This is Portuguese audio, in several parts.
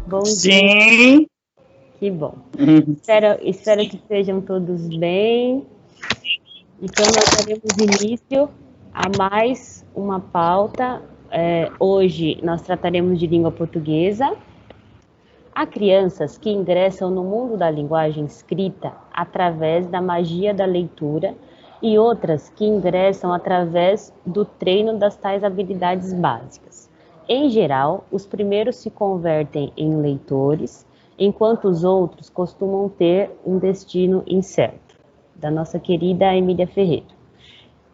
Bom dia. Sim. Que bom. Espero que estejam todos bem. Então, nós daremos início a mais uma pauta. Hoje, nós trataremos de língua portuguesa. Há crianças que ingressam no mundo da linguagem escrita através da magia da leitura e outras que ingressam através do treino das tais habilidades básicas. Em geral, os primeiros se convertem em leitores, enquanto os outros costumam ter um destino incerto. Da nossa querida Emília Ferreira.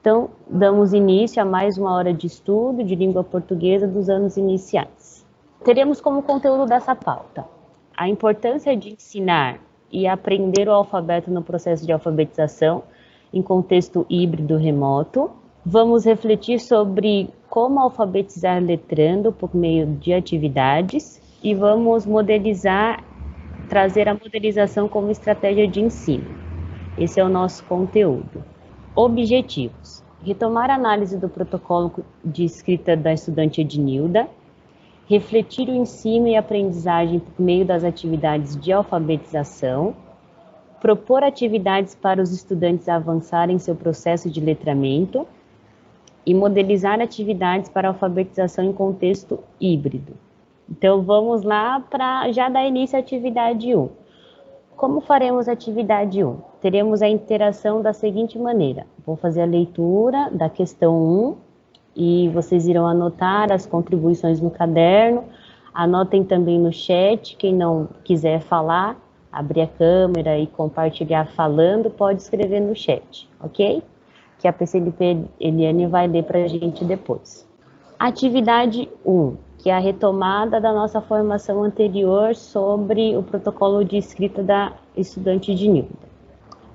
Então, damos início a mais uma hora de estudo de língua portuguesa dos anos iniciais. Teremos como conteúdo dessa pauta a importância de ensinar e aprender o alfabeto no processo de alfabetização em contexto híbrido remoto. Vamos refletir sobre como alfabetizar letrando por meio de atividades e vamos trazer a modelização como estratégia de ensino. Esse é o nosso conteúdo. Objetivos: retomar a análise do protocolo de escrita da estudante Ednilda, refletir o ensino e aprendizagem por meio das atividades de alfabetização, propor atividades para os estudantes avançarem seu processo de letramento e modelizar atividades para alfabetização em contexto híbrido. Então, vamos lá para já dar início à atividade 1. Como faremos a atividade 1? Teremos a interação da seguinte maneira. Vou fazer a leitura da questão 1 e vocês irão anotar as contribuições no caderno. Anotem também no chat, quem não quiser falar, abrir a câmera e compartilhar falando, pode escrever no chat, ok? Que a PCLP Eliane vai ler para a gente depois. Atividade 1, que é a retomada da nossa formação anterior sobre o protocolo de escrita da estudante Ednilda.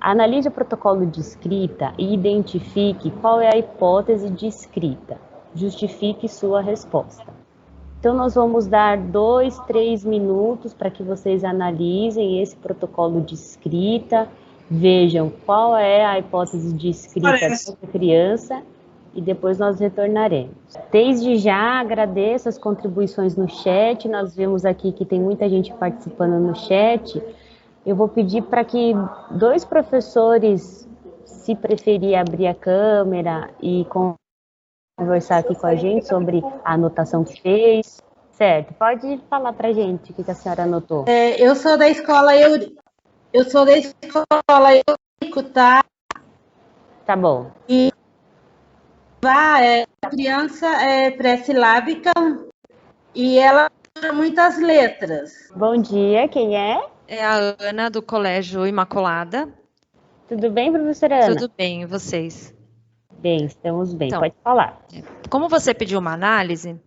Analise o protocolo de escrita e identifique qual é a hipótese de escrita. Justifique sua resposta. Então, nós vamos dar 2, 3 minutos para que vocês analisem esse protocolo de escrita, vejam qual é a hipótese de escrita dessa criança e depois nós retornaremos. Desde já, agradeço as contribuições no chat, nós vemos aqui que tem muita gente participando no chat. Eu vou pedir para que 2 professores, se preferir, abrir a câmera e conversar aqui com a gente sobre a anotação que fez. Certo, pode falar para a gente o que a senhora anotou. Eu sou da escola Eurico, tá? Tá bom. E a criança é pré-silábica e ela usa muitas letras. Bom dia, quem é? É a Ana, do Colégio Imaculada. Tudo bem, professora Ana? Tudo bem, e vocês? Bem, estamos bem, Então, pode falar. Como você pediu uma análise,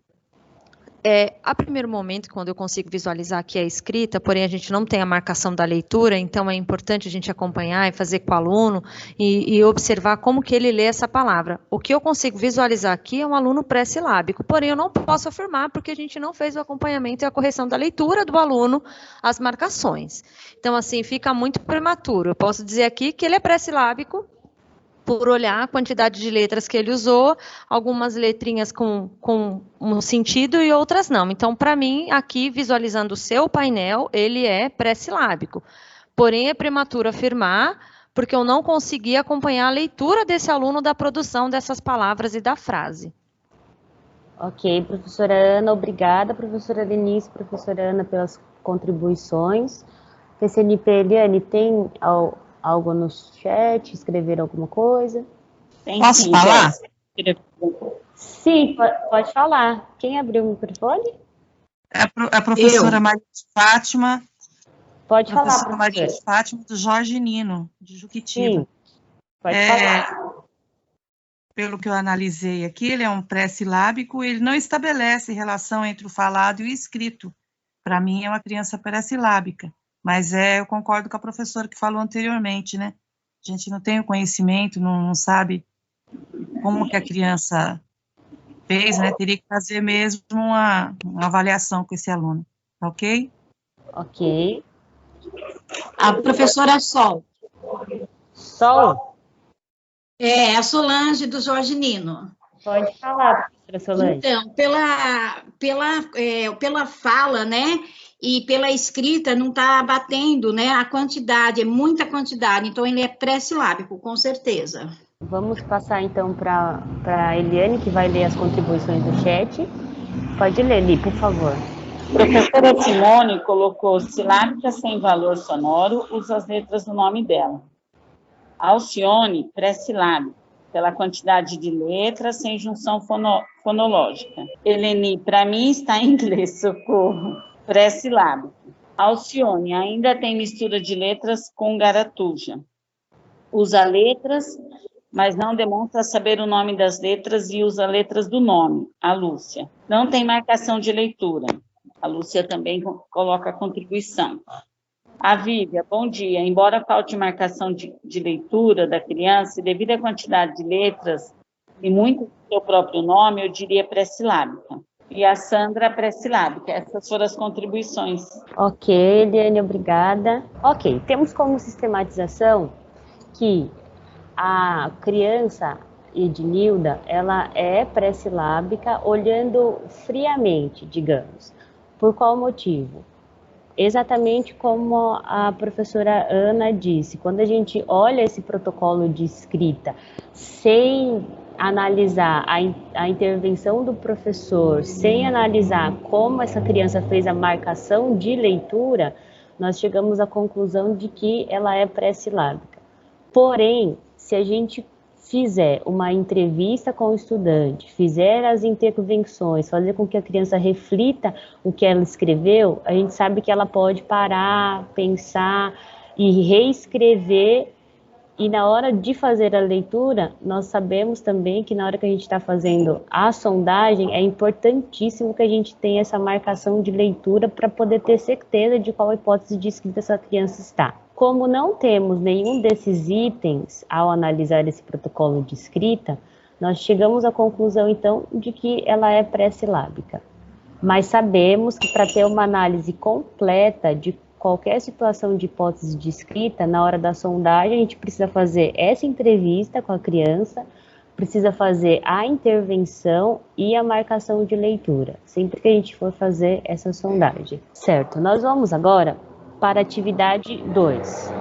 a primeiro momento, quando eu consigo visualizar aqui a escrita, porém a gente não tem a marcação da leitura, então é importante a gente acompanhar e fazer com o aluno e observar como que ele lê essa palavra. O que eu consigo visualizar aqui é um aluno pré-silábico, porém eu não posso afirmar porque a gente não fez o acompanhamento e a correção da leitura do aluno, as marcações. Então, assim, fica muito prematuro. Eu posso dizer aqui que ele é pré-silábico, por olhar a quantidade de letras que ele usou, algumas letrinhas com um sentido e outras não. Então, para mim, aqui, visualizando o seu painel, ele é pré-silábico. Porém, é prematuro afirmar, porque eu não consegui acompanhar a leitura desse aluno da produção dessas palavras e da frase. Ok, professora Ana, obrigada, professora Denise, professora Ana, pelas contribuições. PCNP Eliane, tem algo no chat? Escreveram alguma coisa? Posso falar? Sim, pode falar. Quem abriu o microfone? É a professora Maria de Fátima. Pode falar, professora professora. Maria de Fátima, do Jorge Nino, de Juquitiba. Sim, pode falar. Pelo que eu analisei aqui, ele é um pré-silábico, ele não estabelece relação entre o falado e o escrito. Para mim, é uma criança pré-silábica. Mas eu concordo com a professora que falou anteriormente, né? A gente não tem o conhecimento, não sabe como que a criança fez, né? Teria que fazer mesmo uma avaliação com esse aluno, ok? Ok. A professora Sol. Sol? É a Solange do Jorge Nino. Pode falar, professora Solange? Então, pela fala, né, e pela escrita, não está batendo, né, a quantidade, é muita quantidade, então ele é pré-silábico, com certeza. Vamos passar, então, para a Eliane, que vai ler as contribuições do chat. Pode ler, Li, por favor. Professora Simone colocou silábica sem valor sonoro, usa as letras do nome dela. Alcione, pré-silábico, pela quantidade de letras, sem junção fonológica. Eleni, para mim está em inglês, socorro, pré-silábico. Alcione, ainda tem mistura de letras com garatuja. Usa letras, mas não demonstra saber o nome das letras e usa letras do nome, a Lúcia. Não tem marcação de leitura. A Lúcia também coloca a contribuição. A Vívia, bom dia. Embora falte marcação de leitura da criança, devido à quantidade de letras e muito do seu próprio nome, eu diria pré-silábica. E a Sandra, pré-silábica. Essas foram as contribuições. Ok, Eliane, obrigada. Ok, temos como sistematização que a criança Ednilda, ela é pré-silábica olhando friamente, digamos. Por qual motivo? Exatamente como a professora Ana disse, quando a gente olha esse protocolo de escrita sem analisar a intervenção do professor, sem analisar como essa criança fez a marcação de leitura, nós chegamos à conclusão de que ela é pré-silábica. Porém, se a gente fizer uma entrevista com o estudante, fizer as intervenções, fazer com que a criança reflita o que ela escreveu, a gente sabe que ela pode parar, pensar e reescrever. E na hora de fazer a leitura, nós sabemos também que na hora que a gente está fazendo a sondagem, é importantíssimo que a gente tenha essa marcação de leitura para poder ter certeza de qual hipótese de escrita essa criança está. Como não temos nenhum desses itens ao analisar esse protocolo de escrita, nós chegamos à conclusão, então, de que ela é pré-silábica. Mas sabemos que para ter uma análise completa de qualquer situação de hipótese de escrita, na hora da sondagem, a gente precisa fazer essa entrevista com a criança, precisa fazer a intervenção e a marcação de leitura, sempre que a gente for fazer essa sondagem. Certo, nós vamos agora para a atividade 2.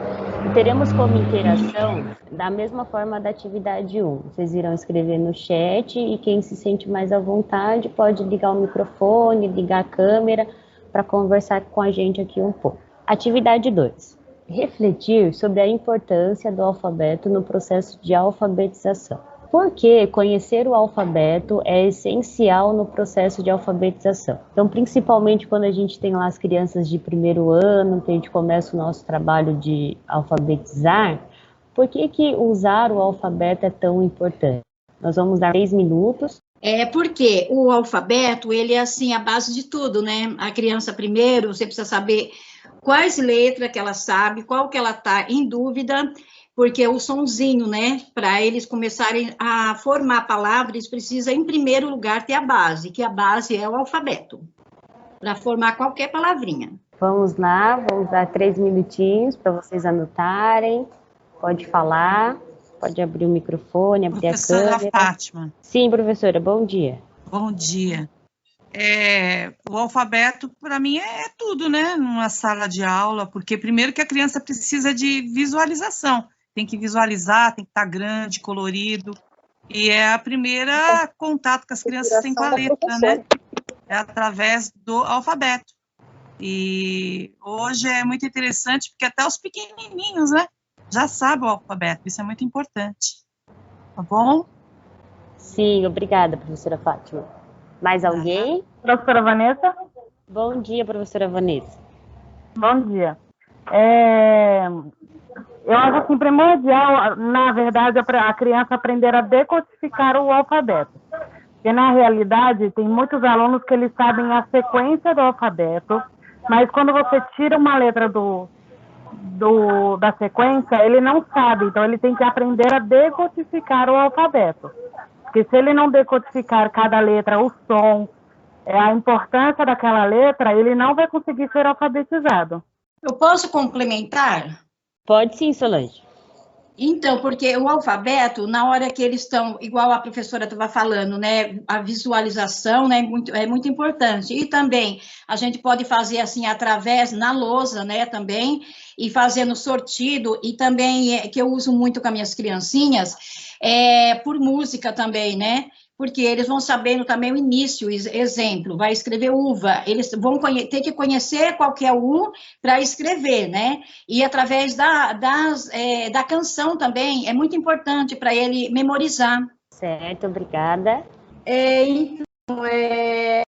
E teremos como interação da mesma forma da atividade 1. Vocês irão escrever no chat e quem se sente mais à vontade pode ligar o microfone, ligar a câmera para conversar com a gente aqui um pouco. Atividade 2. Refletir sobre a importância do alfabeto no processo de alfabetização. Por que conhecer o alfabeto é essencial no processo de alfabetização? Então, principalmente quando a gente tem lá as crianças de primeiro ano, que a gente começa o nosso trabalho de alfabetizar, por que usar o alfabeto é tão importante? Nós vamos dar 3 minutos. É porque o alfabeto, ele é assim a base de tudo, né? A criança primeiro, você precisa saber quais letras que ela sabe, qual que ela está em dúvida, porque o sonzinho, né, para eles começarem a formar palavras, precisa, em primeiro lugar, ter a base, que a base é o alfabeto, para formar qualquer palavrinha. Vamos lá, vamos dar 3 minutinhos para vocês anotarem, pode falar, pode abrir o microfone, abrir a câmera. Professora Fátima. Sim, professora, bom dia. Bom dia. O alfabeto, para mim, é tudo, né, numa sala de aula, porque primeiro que a criança precisa de visualização, tem que visualizar, tem que estar grande, colorido, e é a primeira contato que as crianças têm com a letra, né, é através do alfabeto. E hoje é muito interessante, porque até os pequenininhos, né, já sabem o alfabeto, isso é muito importante, tá bom? Sim, obrigada, professora Fátima. Mais alguém? Professora Vanessa? Bom dia, professora Vanessa. Bom dia. Eu acho assim, primordial, na verdade, a criança aprender a decodificar o alfabeto. Porque, na realidade, tem muitos alunos que eles sabem a sequência do alfabeto, mas quando você tira uma letra da sequência, ele não sabe. Então, ele tem que aprender a decodificar o alfabeto. Porque se ele não decodificar cada letra, o som, a importância daquela letra, ele não vai conseguir ser alfabetizado. Eu posso complementar? Pode sim, Solange. Então, porque o alfabeto, na hora que eles estão, igual a professora estava falando, né, a visualização, né, é muito importante. E também a gente pode fazer assim através na lousa, né, também, e fazendo sortido, e também que eu uso muito com as minhas criancinhas, por música também, né? Porque eles vão sabendo também o início, exemplo, vai escrever uva, eles vão ter que conhecer qual que é o U para escrever, né? E através da canção também, é muito importante para ele memorizar. Certo, obrigada. Então,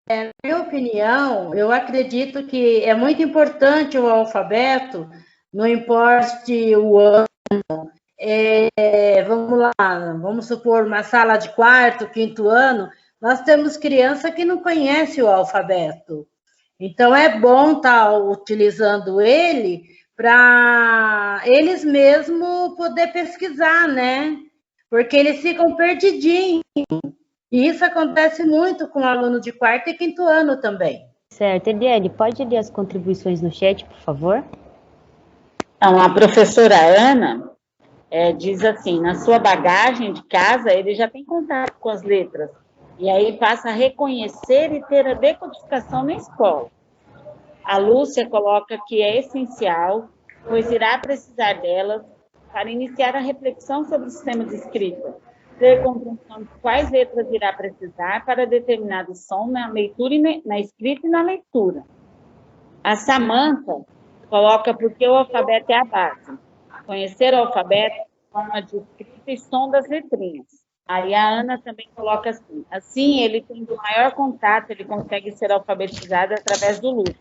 na minha opinião, eu acredito que é muito importante o alfabeto, não importa o ano. Vamos lá, vamos supor, uma sala de quarto, quinto ano, nós temos criança que não conhece o alfabeto. Então, é bom estar utilizando ele para eles mesmos poder pesquisar, né? Porque eles ficam perdidinhos. E isso acontece muito com aluno de quarto e quinto ano também. Certo, Eliane, pode ler as contribuições no chat, por favor? Então, a professora Ana diz assim, na sua bagagem de casa, ele já tem contato com as letras, e aí passa a reconhecer e ter a decodificação na escola. A Lúcia coloca que é essencial, pois irá precisar delas para iniciar a reflexão sobre o sistema de escrita, ter compreensão de quais letras irá precisar para determinado som na leitura, na escrita e na leitura. A Samantha coloca porque o alfabeto é a base. Conhecer o alfabeto, forma de escrita e som das letrinhas. Aí a Ana também coloca assim. Assim, ele tem o maior contato, ele consegue ser alfabetizado através do lúdico.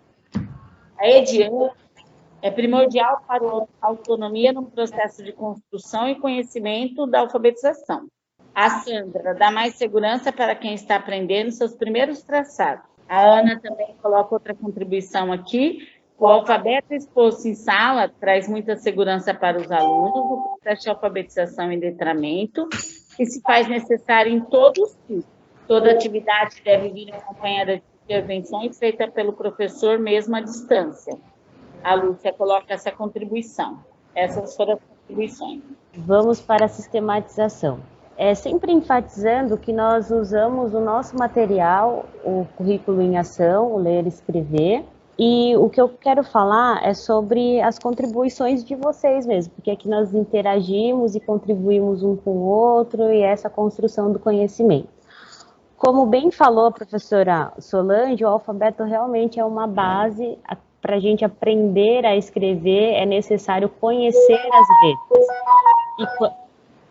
A Ediane é primordial para a autonomia no processo de construção e conhecimento da alfabetização. A Sandra dá mais segurança para quem está aprendendo seus primeiros traçados. A Ana também coloca outra contribuição aqui. O alfabeto exposto em sala traz muita segurança para os alunos, o processo de alfabetização e letramento, que se faz necessário em todos os tipos. Toda atividade deve vir acompanhada de intervenções feitas pelo professor mesmo à distância. A Lúcia coloca essa contribuição. Essas foram as contribuições. Vamos para a sistematização. Sempre enfatizando que nós usamos o nosso material, o currículo em ação, o ler e escrever, e o que eu quero falar é sobre as contribuições de vocês mesmo, porque aqui nós interagimos e contribuímos um com o outro e essa construção do conhecimento. Como bem falou a professora Solange, o alfabeto realmente é uma base. Para a gente aprender a escrever, é necessário conhecer as letras.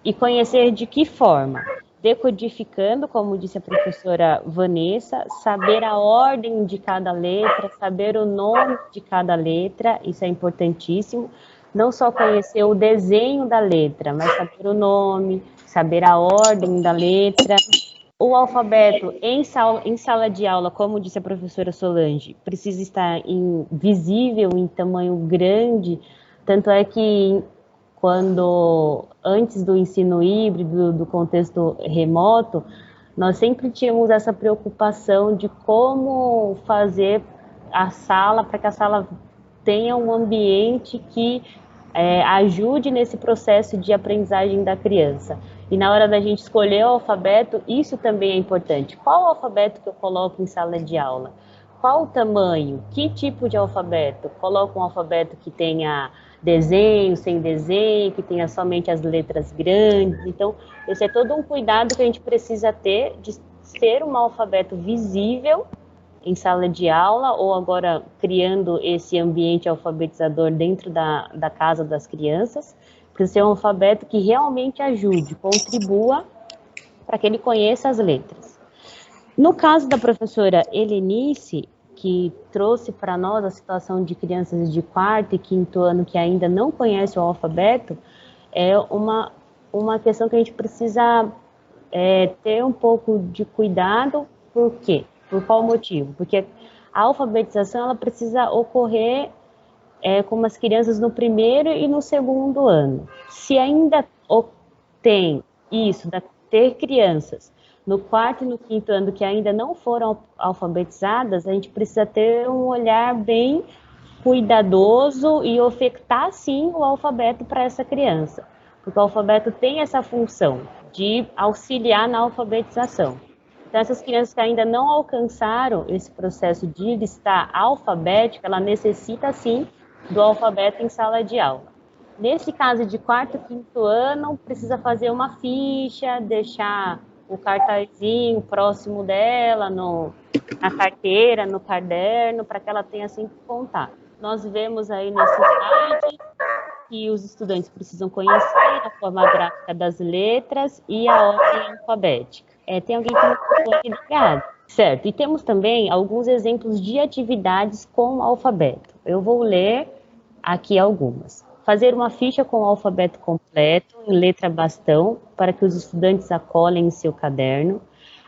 E conhecer de que forma? Decodificando, como disse a professora Vanessa, saber a ordem de cada letra, saber o nome de cada letra, isso é importantíssimo. Não só conhecer o desenho da letra, mas saber o nome, saber a ordem da letra. O alfabeto em sala de aula, como disse a professora Solange, precisa estar visível em tamanho grande, tanto é que antes do ensino híbrido, do contexto remoto, nós sempre tínhamos essa preocupação de como fazer a sala, para que a sala tenha um ambiente que ajude nesse processo de aprendizagem da criança. E na hora da gente escolher o alfabeto, isso também é importante. Qual alfabeto que eu coloco em sala de aula? Qual o tamanho? Que tipo de alfabeto? Coloco um alfabeto que tenha desenho, sem desenho, que tenha somente as letras grandes. Então, esse é todo um cuidado que a gente precisa ter de ser um alfabeto visível em sala de aula, ou agora criando esse ambiente alfabetizador dentro da casa das crianças. Precisa ser um alfabeto que realmente ajude, contribua para que ele conheça as letras. No caso da professora Helenice, que trouxe para nós a situação de crianças de quarto e quinto ano que ainda não conhecem o alfabeto, é uma questão que a gente precisa ter um pouco de cuidado. Por quê? Por qual motivo? Porque a alfabetização ela precisa ocorrer com as crianças no primeiro e no segundo ano. Se ainda tem isso, ter crianças no quarto e no quinto ano que ainda não foram alfabetizadas, a gente precisa ter um olhar bem cuidadoso e ofertar, sim, o alfabeto para essa criança. porque o alfabeto tem essa função de auxiliar na alfabetização. Então, essas crianças que ainda não alcançaram esse processo de listar alfabético, ela necessita, sim, do alfabeto em sala de aula. Nesse caso de 4º, 5º ano, precisa fazer uma ficha, deixar o cartazinho próximo dela, na carteira, no caderno, para que ela tenha sempre contato. Nós vemos aí nesse slide que os estudantes precisam conhecer a forma gráfica das letras e a ordem alfabética. Tem alguém que não ficou aqui ligado? Certo. E temos também alguns exemplos de atividades com o alfabeto. Eu vou ler aqui algumas. Fazer uma ficha com o alfabeto completo, em letra bastão, para que os estudantes acolhem em seu caderno.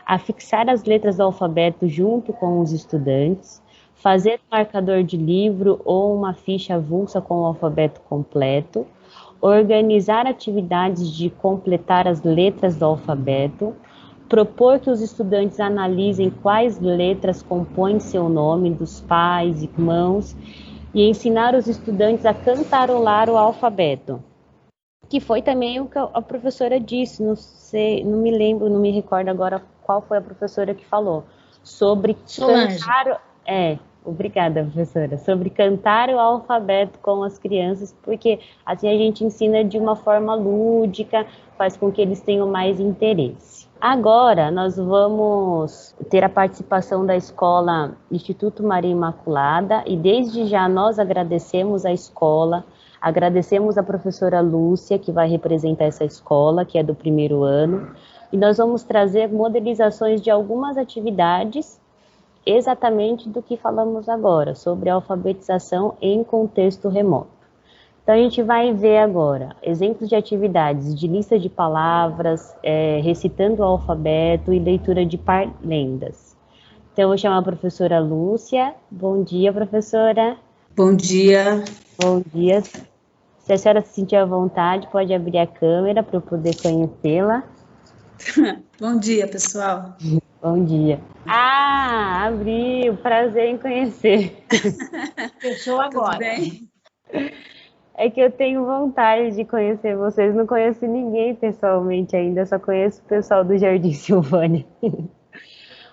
Afixar as letras do alfabeto junto com os estudantes. Fazer um marcador de livro ou uma ficha avulsa com o alfabeto completo. Organizar atividades de completar as letras do alfabeto. Propor que os estudantes analisem quais letras compõem seu nome, dos pais, irmãos, e ensinar os estudantes a cantarolar o alfabeto, que foi também o que a professora disse, não me lembro, não me recordo agora qual foi a professora que falou, sobre cantar... Obrigada, professora. Sobre cantar o alfabeto com as crianças, porque assim a gente ensina de uma forma lúdica, faz com que eles tenham mais interesse. Agora, nós vamos ter a participação da escola Instituto Maria Imaculada, e desde já nós agradecemos a escola, agradecemos a professora Lúcia, que vai representar essa escola, que é do 1º ano, e nós vamos trazer modelizações de algumas atividades, exatamente do que falamos agora, sobre a alfabetização em contexto remoto. Então, a gente vai ver agora exemplos de atividades de lista de palavras, recitando o alfabeto e leitura de parlendas. Então, eu vou chamar a professora Lúcia. Bom dia, professora. Bom dia. Bom dia. Se a senhora se sentir à vontade, pode abrir a câmera para eu poder conhecê-la. Bom dia, pessoal. Bom dia. Abriu. Prazer em conhecer. Fechou agora. Tudo bem? É que eu tenho vontade de conhecer vocês. Não conheço ninguém pessoalmente ainda, só conheço o pessoal do Jardim Silvânia.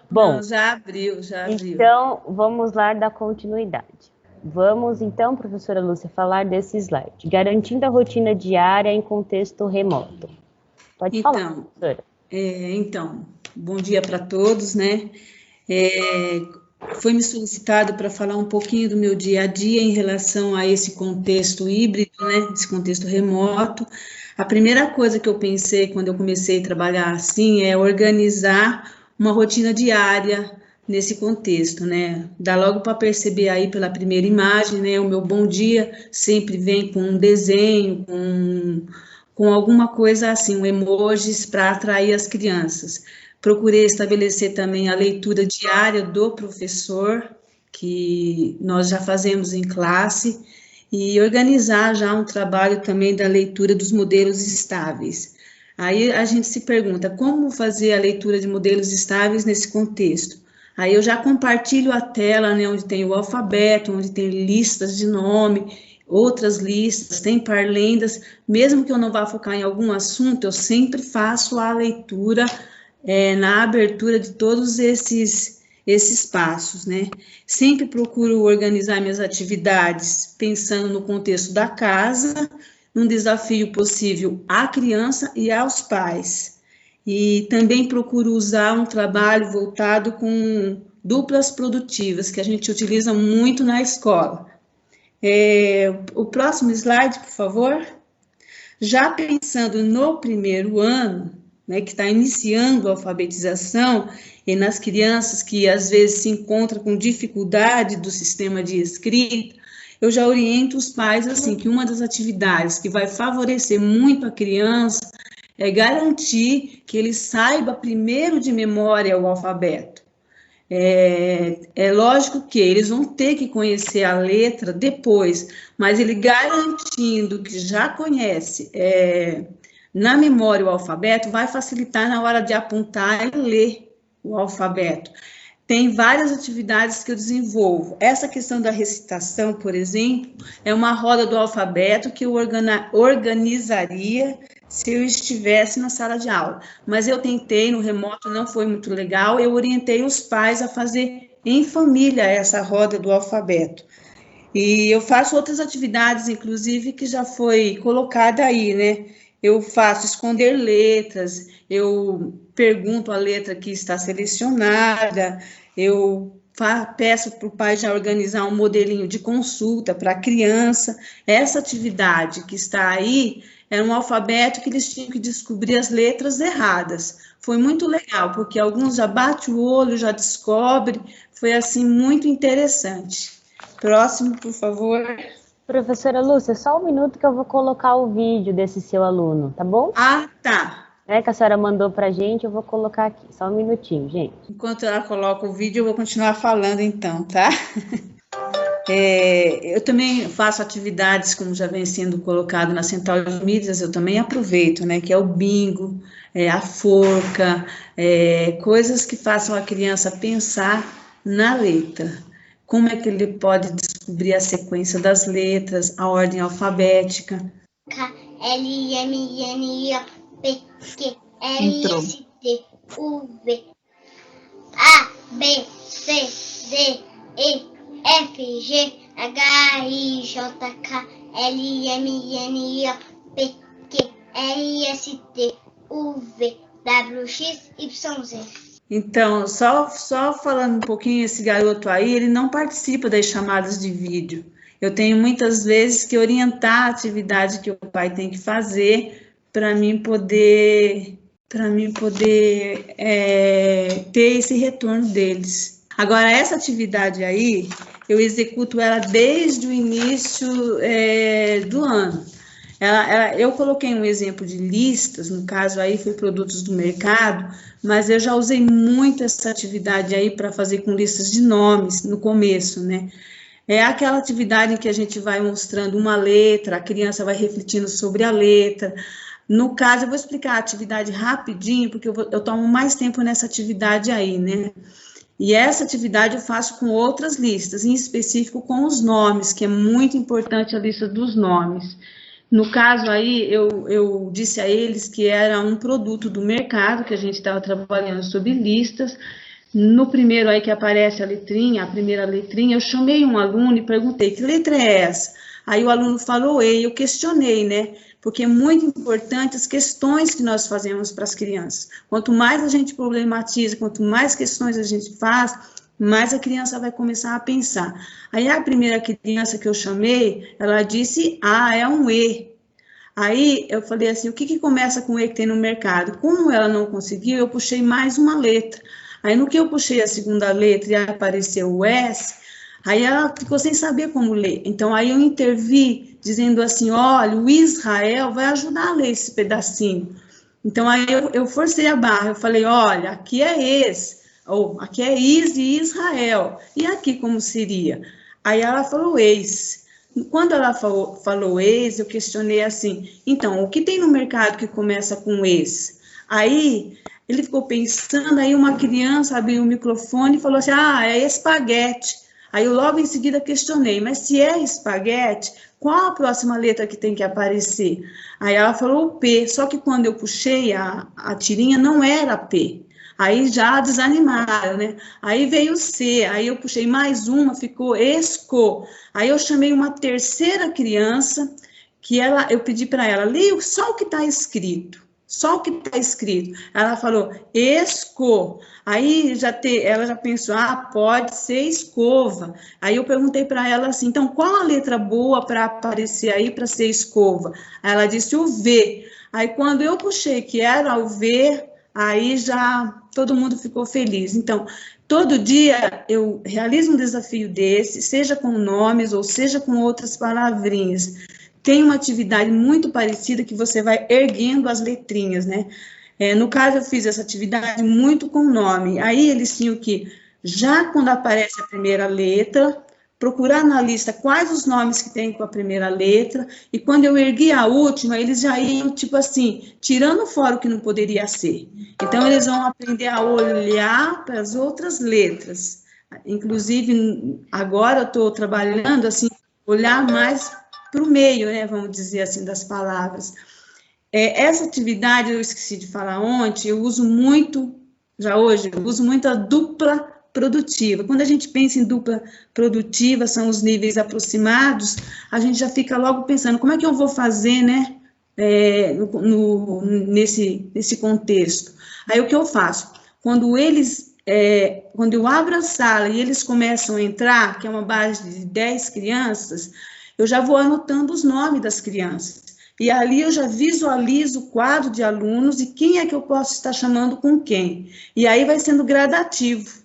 Bom, não, já abriu. Então, vamos lá dar continuidade. Vamos, então, professora Lúcia, falar desse slide. Garantindo a rotina diária em contexto remoto. Pode falar, professora. Então, bom dia para todos, né? Foi me solicitado para falar um pouquinho do meu dia a dia em relação a esse contexto híbrido, né? Esse contexto remoto. A primeira coisa que eu pensei quando eu comecei a trabalhar assim é organizar uma rotina diária nesse contexto, né? Dá logo para perceber aí pela primeira imagem, né? O meu bom dia sempre vem com um desenho, com alguma coisa assim, um emojis para atrair as crianças. Procurei estabelecer também a leitura diária do professor, que nós já fazemos em classe, e organizar já um trabalho também da leitura dos modelos estáveis. Aí a gente se pergunta, como fazer a leitura de modelos estáveis nesse contexto? Aí eu já compartilho a tela, né, onde tem o alfabeto, onde tem listas de nome, outras listas, tem parlendas, mesmo que eu não vá focar em algum assunto, eu sempre faço a leitura na abertura de todos esses passos, né? Sempre procuro organizar minhas atividades pensando no contexto da casa, num desafio possível à criança e aos pais. E também procuro usar um trabalho voltado com duplas produtivas, que a gente utiliza muito na escola. O próximo slide, por favor. Já pensando no 1º ano, né, que está iniciando a alfabetização, e nas crianças que às vezes se encontram com dificuldade do sistema de escrita, eu já oriento os pais assim, que uma das atividades que vai favorecer muito a criança é garantir que ele saiba primeiro de memória o alfabeto. É lógico que eles vão ter que conhecer a letra depois, mas ele garantindo que já conhece na memória o alfabeto, vai facilitar na hora de apontar e ler o alfabeto. tem várias atividades que eu desenvolvo. Essa questão da recitação, por exemplo, é uma roda do alfabeto que eu organizaria se eu estivesse na sala de aula. Mas eu tentei, no remoto não foi muito legal, eu orientei os pais a fazer em família essa roda do alfabeto. E eu faço outras atividades, inclusive, que já foi colocada aí, né? Eu faço esconder letras, eu pergunto a letra que está selecionada, eu peço para o pai já organizar um modelinho de consulta para a criança. Essa atividade que está aí era um alfabeto que eles tinham que descobrir as letras erradas. Foi muito legal, porque alguns já batem o olho, já descobrem, foi assim muito interessante. Próximo, por favor. Professora Lúcia, só um minuto que eu vou colocar o vídeo desse seu aluno, tá bom? Ah, tá. Que a senhora mandou pra gente, eu vou colocar aqui. Só um minutinho, gente. Enquanto ela coloca o vídeo, eu vou continuar falando então, tá? Eu também faço atividades, como já vem sendo colocado na Central de Mídias, eu também aproveito, né? Que é o bingo, a forca, coisas que façam a criança pensar na letra. Como é que ele pode descobrir a sequência das letras, a ordem alfabética? K, L, M, N, O, P, Q, R, S, T, U, V, A, B, C, D, E, F, G, H, I, J, K, L, M, N, O, P, Q, R, S, T, U, V, W, X, Y, Z. Então, só falando um pouquinho, esse garoto aí, ele não participa das chamadas de vídeo. Eu tenho muitas vezes que orientar a atividade que o pai tem que fazer para mim poder ter esse retorno deles. Agora, essa atividade aí, eu executo ela desde o início do ano. Eu coloquei um exemplo de listas, no caso aí foi produtos do mercado, mas eu já usei muito essa atividade aí para fazer com listas de nomes no começo, né? É aquela atividade em que a gente vai mostrando uma letra, a criança vai refletindo sobre a letra. No caso, eu vou explicar a atividade rapidinho, porque eu tomo mais tempo nessa atividade aí, né? E essa atividade eu faço com outras listas, em específico com os nomes, que é muito importante a lista dos nomes. No caso aí, eu disse a eles que era um produto do mercado, que a gente estava trabalhando sobre listas. No primeiro aí que aparece a primeira letrinha, eu chamei um aluno e perguntei, que letra é essa? Aí o aluno falou E, eu questionei, né? Porque é muito importante as questões que nós fazemos para as crianças. Quanto mais a gente problematiza, quanto mais questões a gente faz, mais a criança vai começar a pensar. Aí a primeira criança que eu chamei, ela disse, é um E. Aí eu falei assim, o que começa com E que tem no mercado? Como ela não conseguiu, eu puxei mais uma letra. Aí no que eu puxei a segunda letra e apareceu o S, aí ela ficou sem saber como ler. Então aí eu intervi dizendo assim, olha, o Israel vai ajudar a ler esse pedacinho. Então aí eu forcei a barra, eu falei, olha, aqui é esse. Ou aqui é Is de Israel. E aqui como seria? Aí ela falou eis. Quando ela falou eis, eu questionei assim, então, o que tem no mercado que começa com eis? Aí ele ficou pensando, aí uma criança abriu o microfone e falou assim, é espaguete. Aí eu logo em seguida questionei, mas se é espaguete, qual a próxima letra que tem que aparecer? Aí ela falou P, só que quando eu puxei a tirinha não era P. Aí já desanimaram, né? Aí veio o C, aí eu puxei mais uma, ficou esco. Aí eu chamei uma terceira criança, que eu pedi para ela, leia só o que está escrito. Só o que está escrito. Ela falou, esco. Aí ela já pensou, pode ser escova. Aí eu perguntei para ela assim, então qual a letra boa para aparecer aí para ser escova? Aí ela disse o V. Aí quando eu puxei que era o V, aí já todo mundo ficou feliz. Então, todo dia eu realizo um desafio desse, seja com nomes ou seja com outras palavrinhas. Tem uma atividade muito parecida que você vai erguendo as letrinhas, né? No caso, eu fiz essa atividade muito com nome. Aí eles tinham que, já quando aparece a primeira letra, procurar na lista quais os nomes que tem com a primeira letra, e quando eu ergui a última, eles já iam, tipo assim, tirando fora o que não poderia ser. Então, eles vão aprender a olhar para as outras letras. Inclusive, agora eu estou trabalhando, assim, olhar mais para o meio, né, vamos dizer assim, das palavras. Essa atividade, eu esqueci de falar ontem, eu uso muito, já hoje, eu uso muito a dupla produtiva. Quando a gente pensa em dupla produtiva, são os níveis aproximados, a gente já fica logo pensando, como é que eu vou fazer, né, nesse contexto? Aí, o que eu faço? Quando eu abro a sala e eles começam a entrar, que é uma base de 10 crianças, eu já vou anotando os nomes das crianças. E ali eu já visualizo o quadro de alunos e quem é que eu posso estar chamando com quem. E aí vai sendo gradativo.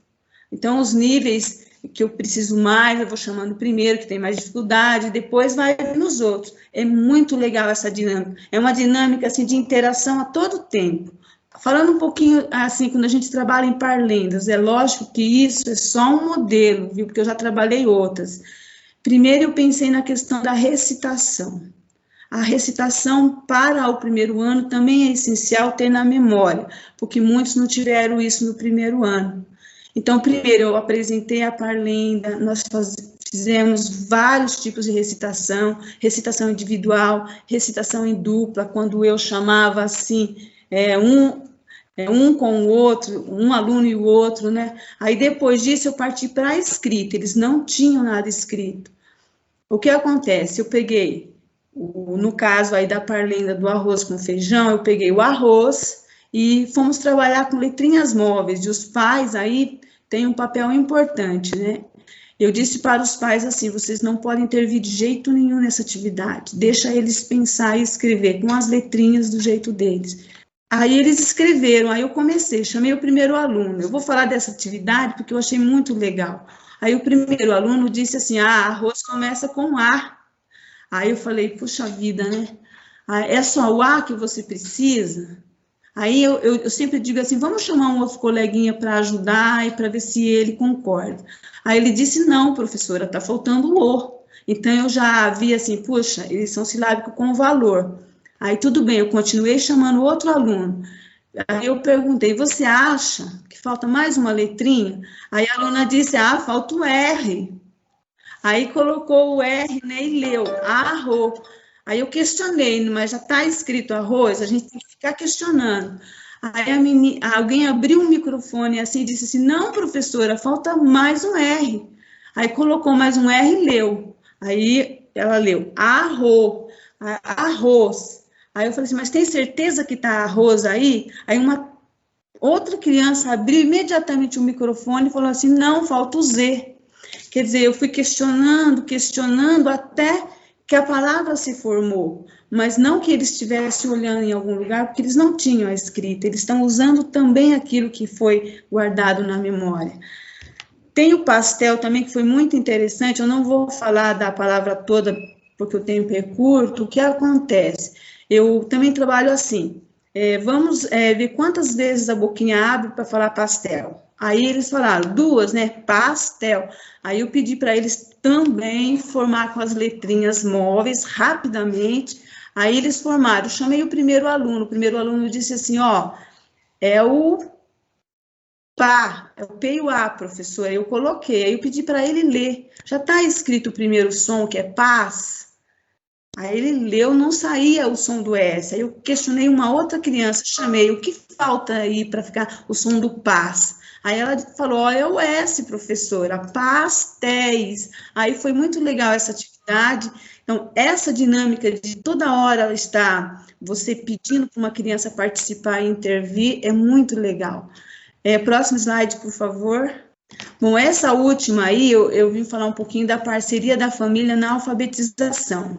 Então, os níveis que eu preciso mais, eu vou chamando primeiro, que tem mais dificuldade, depois vai nos outros. É muito legal essa dinâmica. É uma dinâmica, assim, de interação a todo tempo. Falando um pouquinho, assim, quando a gente trabalha em parlendas, é lógico que isso é só um modelo, viu? Porque eu já trabalhei outras. Primeiro, eu pensei na questão da recitação. A recitação para o primeiro ano também é essencial ter na memória, porque muitos não tiveram isso no primeiro ano. Então, primeiro, eu apresentei a parlenda, nós fizemos vários tipos de recitação, recitação individual, recitação em dupla, quando eu chamava, assim, um com o outro, um aluno e o outro, né? Aí, depois disso, eu parti para a escrita, eles não tinham nada escrito. O que acontece? Eu peguei, no caso aí da parlenda do arroz com feijão, eu peguei o arroz e fomos trabalhar com letrinhas móveis, e os pais aí têm um papel importante, né? Eu disse para os pais assim, vocês não podem intervir de jeito nenhum nessa atividade, deixa eles pensar e escrever com as letrinhas do jeito deles. Aí eles escreveram, aí eu comecei, chamei o primeiro aluno, eu vou falar dessa atividade porque eu achei muito legal. Aí o primeiro aluno disse assim, arroz começa com A. Aí eu falei, puxa vida, né? É só o A que você precisa? Aí eu sempre digo assim, vamos chamar um outro coleguinha para ajudar e para ver se ele concorda. Aí ele disse, não, professora, está faltando o O. Então eu já vi assim, puxa, eles são silábicos com valor. Aí tudo bem, eu continuei chamando outro aluno. Aí eu perguntei, você acha que falta mais uma letrinha? Aí a aluna disse, falta o R. Aí colocou o R, né, e leu, arroz. Aí eu questionei, mas já está escrito arroz? A gente tem que ficar questionando. Aí alguém abriu o microfone assim e disse assim, não, professora, falta mais um R. Aí colocou mais um R e leu. Aí ela leu, arroz. Aí eu falei assim, mas tem certeza que está arroz aí? Aí uma outra criança abriu imediatamente o microfone e falou assim, não, falta o Z. Quer dizer, eu fui questionando até que a palavra se formou, mas não que eles estivessem olhando em algum lugar, porque eles não tinham a escrita, eles estão usando também aquilo que foi guardado na memória. Tem o pastel também, que foi muito interessante, eu não vou falar da palavra toda, porque o tempo é curto. O que acontece? Eu também trabalho assim, vamos ver quantas vezes a boquinha abre para falar pastel. Aí eles falaram, 2, né, pastel. Aí eu pedi para eles também formar com as letrinhas móveis, rapidamente. Aí eles formaram, eu chamei o primeiro aluno disse assim, é o pá, é o P e o A, professora. Eu coloquei, aí eu pedi para ele ler. Já está escrito o primeiro som, que é paz. Aí ele leu, não saía o som do S. Aí eu questionei uma outra criança, chamei, o que falta aí para ficar o som do paz? Aí ela falou, é o S, professora, pastéis. Aí foi muito legal essa atividade. Então, essa dinâmica de toda hora estar você pedindo para uma criança participar e intervir é muito legal. Próximo slide, por favor. Bom, essa última aí, eu vim falar um pouquinho da parceria da família na alfabetização.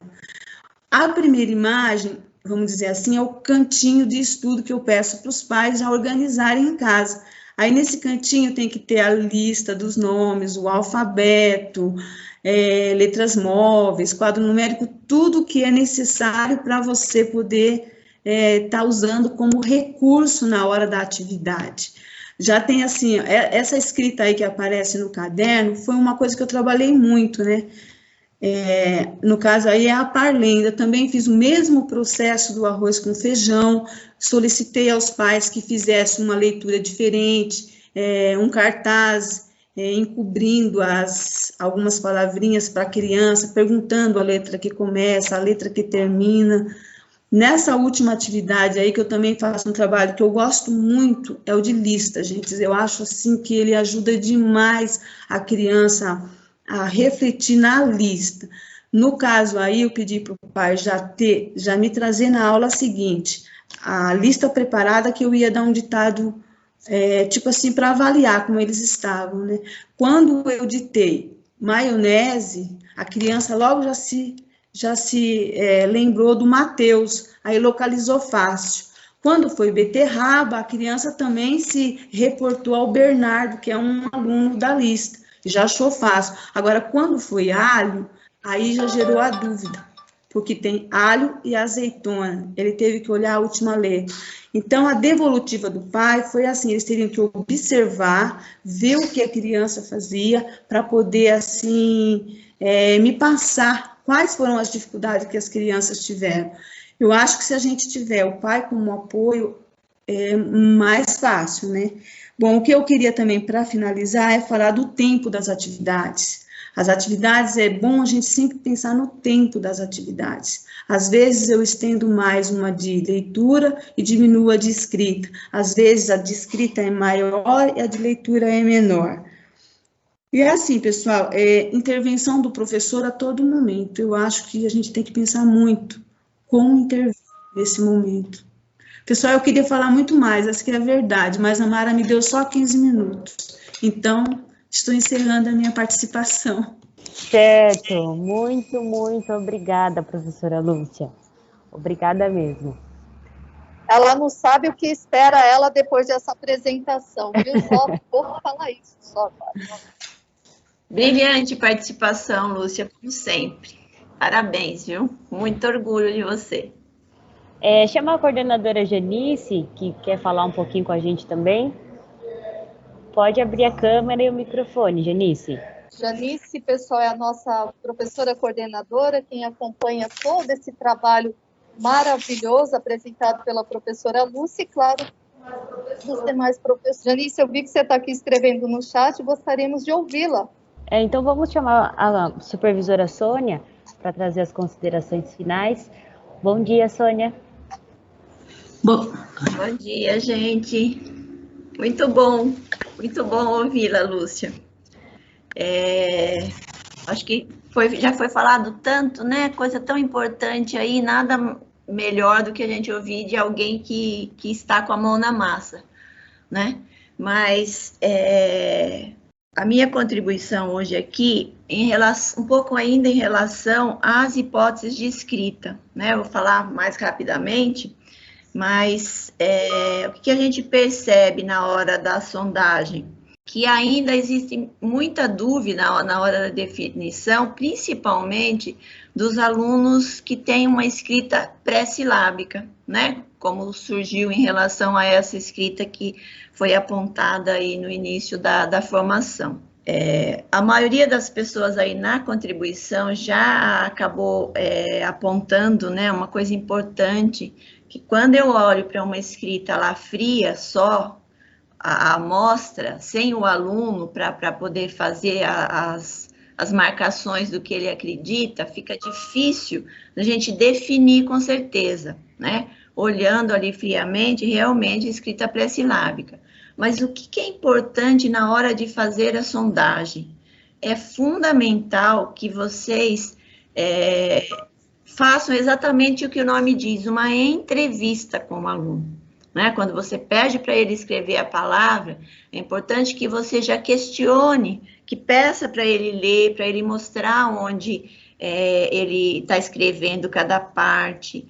A primeira imagem, vamos dizer assim, é o cantinho de estudo que eu peço para os pais já organizarem em casa. Aí, nesse cantinho, tem que ter a lista dos nomes, o alfabeto, letras móveis, quadro numérico, tudo que é necessário para você poder estar usando como recurso na hora da atividade. Já tem assim, essa escrita aí que aparece no caderno foi uma coisa que eu trabalhei muito, né? No caso aí é a parlenda, também fiz o mesmo processo do arroz com feijão, solicitei aos pais que fizessem uma leitura diferente, um cartaz encobrindo algumas palavrinhas para a criança, perguntando a letra que começa, a letra que termina. Nessa última atividade aí, que eu também faço um trabalho que eu gosto muito, é o de lista, gente. Eu acho assim que ele ajuda demais a criança a refletir na lista. No caso aí, eu pedi para o pai já me trazer na aula seguinte, a lista preparada, que eu ia dar um ditado, tipo assim, para avaliar como eles estavam, né? Quando eu ditei maionese, a criança logo já se lembrou do Mateus, aí localizou fácil. Quando foi beterraba, a criança também se reportou ao Bernardo, que é um aluno da lista, já achou fácil. Agora, quando foi alho, aí já gerou a dúvida, porque tem alho e azeitona, ele teve que olhar a última letra. Então, a devolutiva do pai foi assim, eles teriam que observar, ver o que a criança fazia, para poder, assim, me passar quais foram as dificuldades que as crianças tiveram. Eu acho que se a gente tiver o pai como apoio, é mais fácil, né? Bom, o que eu queria também, para finalizar, é falar do tempo das atividades. As atividades, é bom a gente sempre pensar no tempo das atividades. Às vezes eu estendo mais uma de leitura e diminuo a de escrita. Às vezes a de escrita é maior e a de leitura é menor. E é assim, pessoal, intervenção do professor a todo momento. Eu acho que a gente tem que pensar muito como intervir nesse momento. Pessoal, eu queria falar muito mais, essa que é a verdade, mas a Mara me deu só 15 minutos. Então, estou encerrando a minha participação. Certo, muito, muito obrigada, professora Lúcia. Obrigada mesmo. Ela não sabe o que espera ela depois dessa apresentação, viu? Só vou falar isso, só. Brilhante participação, Lúcia, como sempre. Parabéns, viu? Muito orgulho de você. Chama a coordenadora Janice, que quer falar um pouquinho com a gente também. Pode abrir a câmera e o microfone, Janice. Janice, pessoal, é a nossa professora coordenadora, quem acompanha todo esse trabalho maravilhoso apresentado pela professora Lúcia, e, claro, dos demais professores. Janice, eu vi que você está aqui escrevendo no chat, gostaríamos de ouvi-la. Então, vamos chamar a supervisora Sônia para trazer as considerações finais. Bom dia, Sônia. Bom dia, gente. Muito bom ouvi-la, Lúcia. Acho que já foi falado tanto, né? Coisa tão importante aí, nada melhor do que a gente ouvir de alguém que está com a mão na massa, né? Mas a minha contribuição hoje aqui, um pouco ainda em relação às hipóteses de escrita, né? Eu vou falar mais rapidamente, mas o que a gente percebe na hora da sondagem? Que ainda existe muita dúvida na hora da definição, principalmente dos alunos que têm uma escrita pré-silábica, né? Como surgiu em relação a essa escrita que foi apontada aí no início da formação. A maioria das pessoas aí na contribuição já acabou apontando, né, uma coisa importante, que quando eu olho para uma escrita lá fria só, a amostra, sem o aluno para poder fazer as marcações do que ele acredita, fica difícil a gente definir com certeza, né? Olhando ali friamente, realmente escrita pré-silábica. Mas o que é importante na hora de fazer a sondagem? É fundamental que vocês façam exatamente o que o nome diz, uma entrevista com o aluno. Né? Quando você pede para ele escrever a palavra, é importante que você já questione, que peça para ele ler, para ele mostrar onde ele está escrevendo cada parte.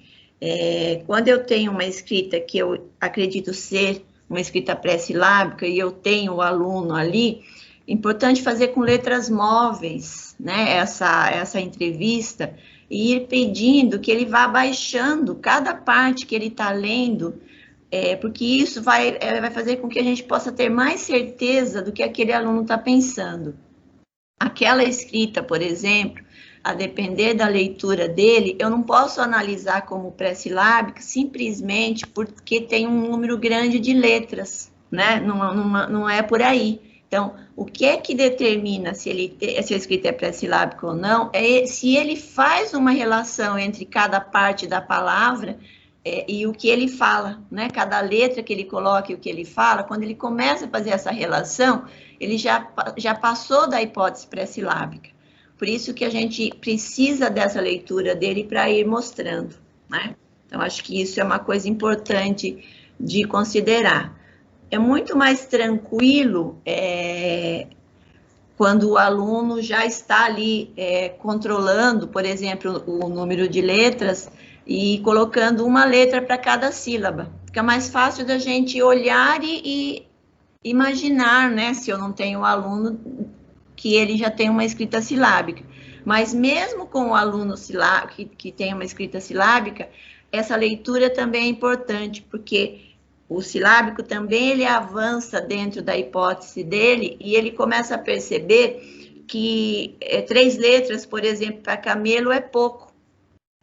Quando eu tenho uma escrita que eu acredito ser uma escrita pré-silábica e eu tenho o aluno ali, é importante fazer com letras móveis, né? Essa entrevista, e ir pedindo que ele vá baixando cada parte que ele está lendo, porque isso vai fazer com que a gente possa ter mais certeza do que aquele aluno está pensando. Aquela escrita, por exemplo, a depender da leitura dele, eu não posso analisar como pré-silábica simplesmente porque tem um número grande de letras, né? Não é por aí. Então, o que é que determina se a escrita é pré-silábica ou não, é se ele faz uma relação entre cada parte da palavra e o que ele fala, né? Cada letra que ele coloca e o que ele fala, quando ele começa a fazer essa relação, ele já passou da hipótese pré-silábica. Por isso que a gente precisa dessa leitura dele para ir mostrando, né? Então, acho que isso é uma coisa importante de considerar. É muito mais tranquilo quando o aluno já está ali controlando, por exemplo, o número de letras e colocando uma letra para cada sílaba. Fica mais fácil da gente olhar e imaginar, né, se eu não tenho um aluno que ele já tem uma escrita silábica. Mas mesmo com o aluno que tem uma escrita silábica, essa leitura também é importante, porque o silábico também ele avança dentro da hipótese dele e ele começa a perceber que 3 letras, por exemplo, para camelo é pouco.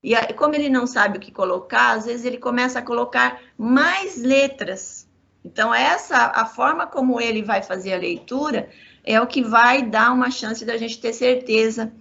E aí, como ele não sabe o que colocar, às vezes ele começa a colocar mais letras. Então, a forma como ele vai fazer a leitura é o que vai dar uma chance da gente ter certeza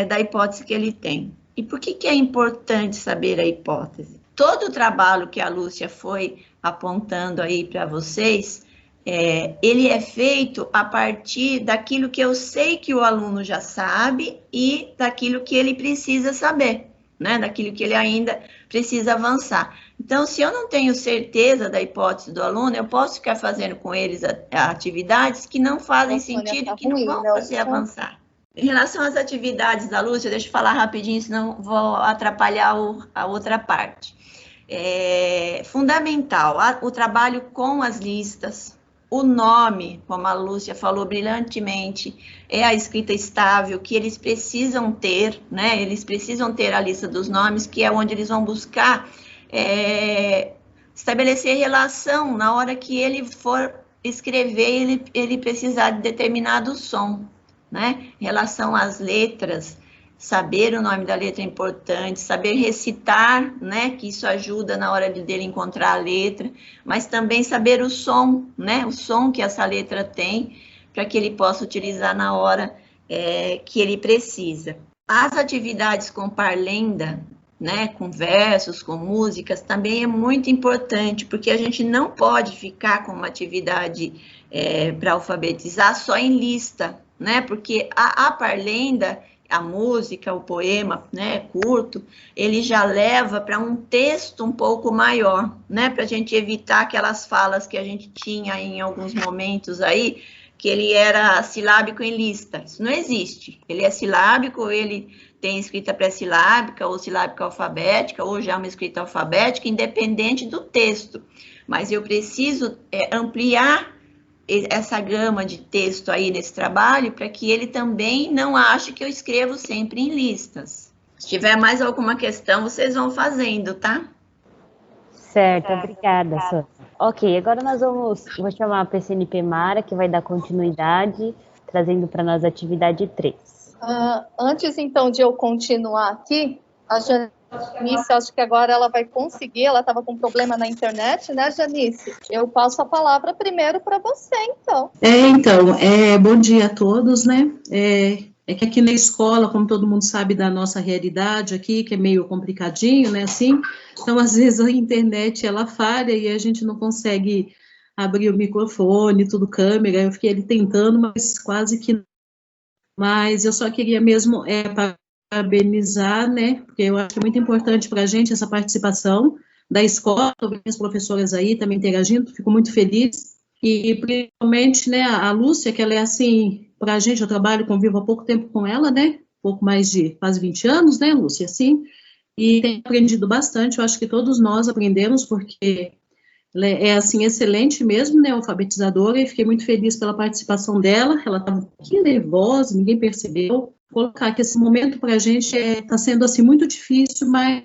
da hipótese que ele tem. E por que é importante saber a hipótese? Todo o trabalho que a Lúcia foi apontando aí para vocês, ele é feito a partir daquilo que eu sei que o aluno já sabe e daquilo que ele precisa saber, né? Daquilo que ele ainda precisa avançar. Então, se eu não tenho certeza da hipótese do aluno, eu posso ficar fazendo com eles atividades que não fazem sentido e que não vão fazer avançar. Em relação às atividades da Lúcia, deixa eu falar rapidinho, senão vou atrapalhar a outra parte. Fundamental, o trabalho com as listas, o nome, como a Lúcia falou brilhantemente, é a escrita estável que eles precisam ter, né? Eles precisam ter a lista dos nomes, que é onde eles vão buscar estabelecer relação na hora que ele for escrever, ele precisar de determinado som, né? Em relação às letras, saber o nome da letra é importante, saber recitar, né, que isso ajuda na hora dele encontrar a letra, mas também saber o som, né, o som que essa letra tem, para que ele possa utilizar na hora que ele precisa. As atividades com parlenda, né, com versos, com músicas, também é muito importante, porque a gente não pode ficar com uma atividade para alfabetizar só em lista, né, porque a parlenda, a música, o poema, né, curto, ele já leva para um texto um pouco maior, né, para a gente evitar aquelas falas que a gente tinha em alguns momentos aí, que ele era silábico em lista. Isso não existe. Ele é silábico, ele tem escrita pré-silábica, ou silábica alfabética, ou já uma escrita alfabética, independente do texto. Mas eu preciso ampliar essa gama de texto aí nesse trabalho, para que ele também não ache que eu escrevo sempre em listas. Se tiver mais alguma questão, vocês vão fazendo, tá? Certo, obrigada, Sônia. Ok, agora vou chamar a PCNP Mara, que vai dar continuidade, trazendo para nós a atividade 3. Antes, então, de eu continuar aqui, a Janice, acho que agora ela vai conseguir, ela estava com problema na internet, né, Janice? Eu passo a palavra primeiro para você, então. Bom dia a todos, né? É que aqui na escola, como todo mundo sabe da nossa realidade aqui, que é meio complicadinho, né, assim, então às vezes a internet, ela falha e a gente não consegue abrir o microfone, tudo câmera, eu fiquei ali tentando, mas quase que não. Mas eu só queria mesmo parabenizar, né, porque eu acho que é muito importante para a gente essa participação da escola, também as professoras aí também interagindo, fico muito feliz, e principalmente, né, a Lúcia, que ela é assim, para a gente, eu convivo há pouco tempo com ela, né, pouco mais de quase 20 anos, né, Lúcia, assim, e tem aprendido bastante, eu acho que todos nós aprendemos, porque ela é, assim, excelente mesmo, né, alfabetizadora, e fiquei muito feliz pela participação dela, ela estava um pouquinho nervosa, ninguém percebeu. Colocar que esse momento para a gente está sendo, assim, muito difícil, mas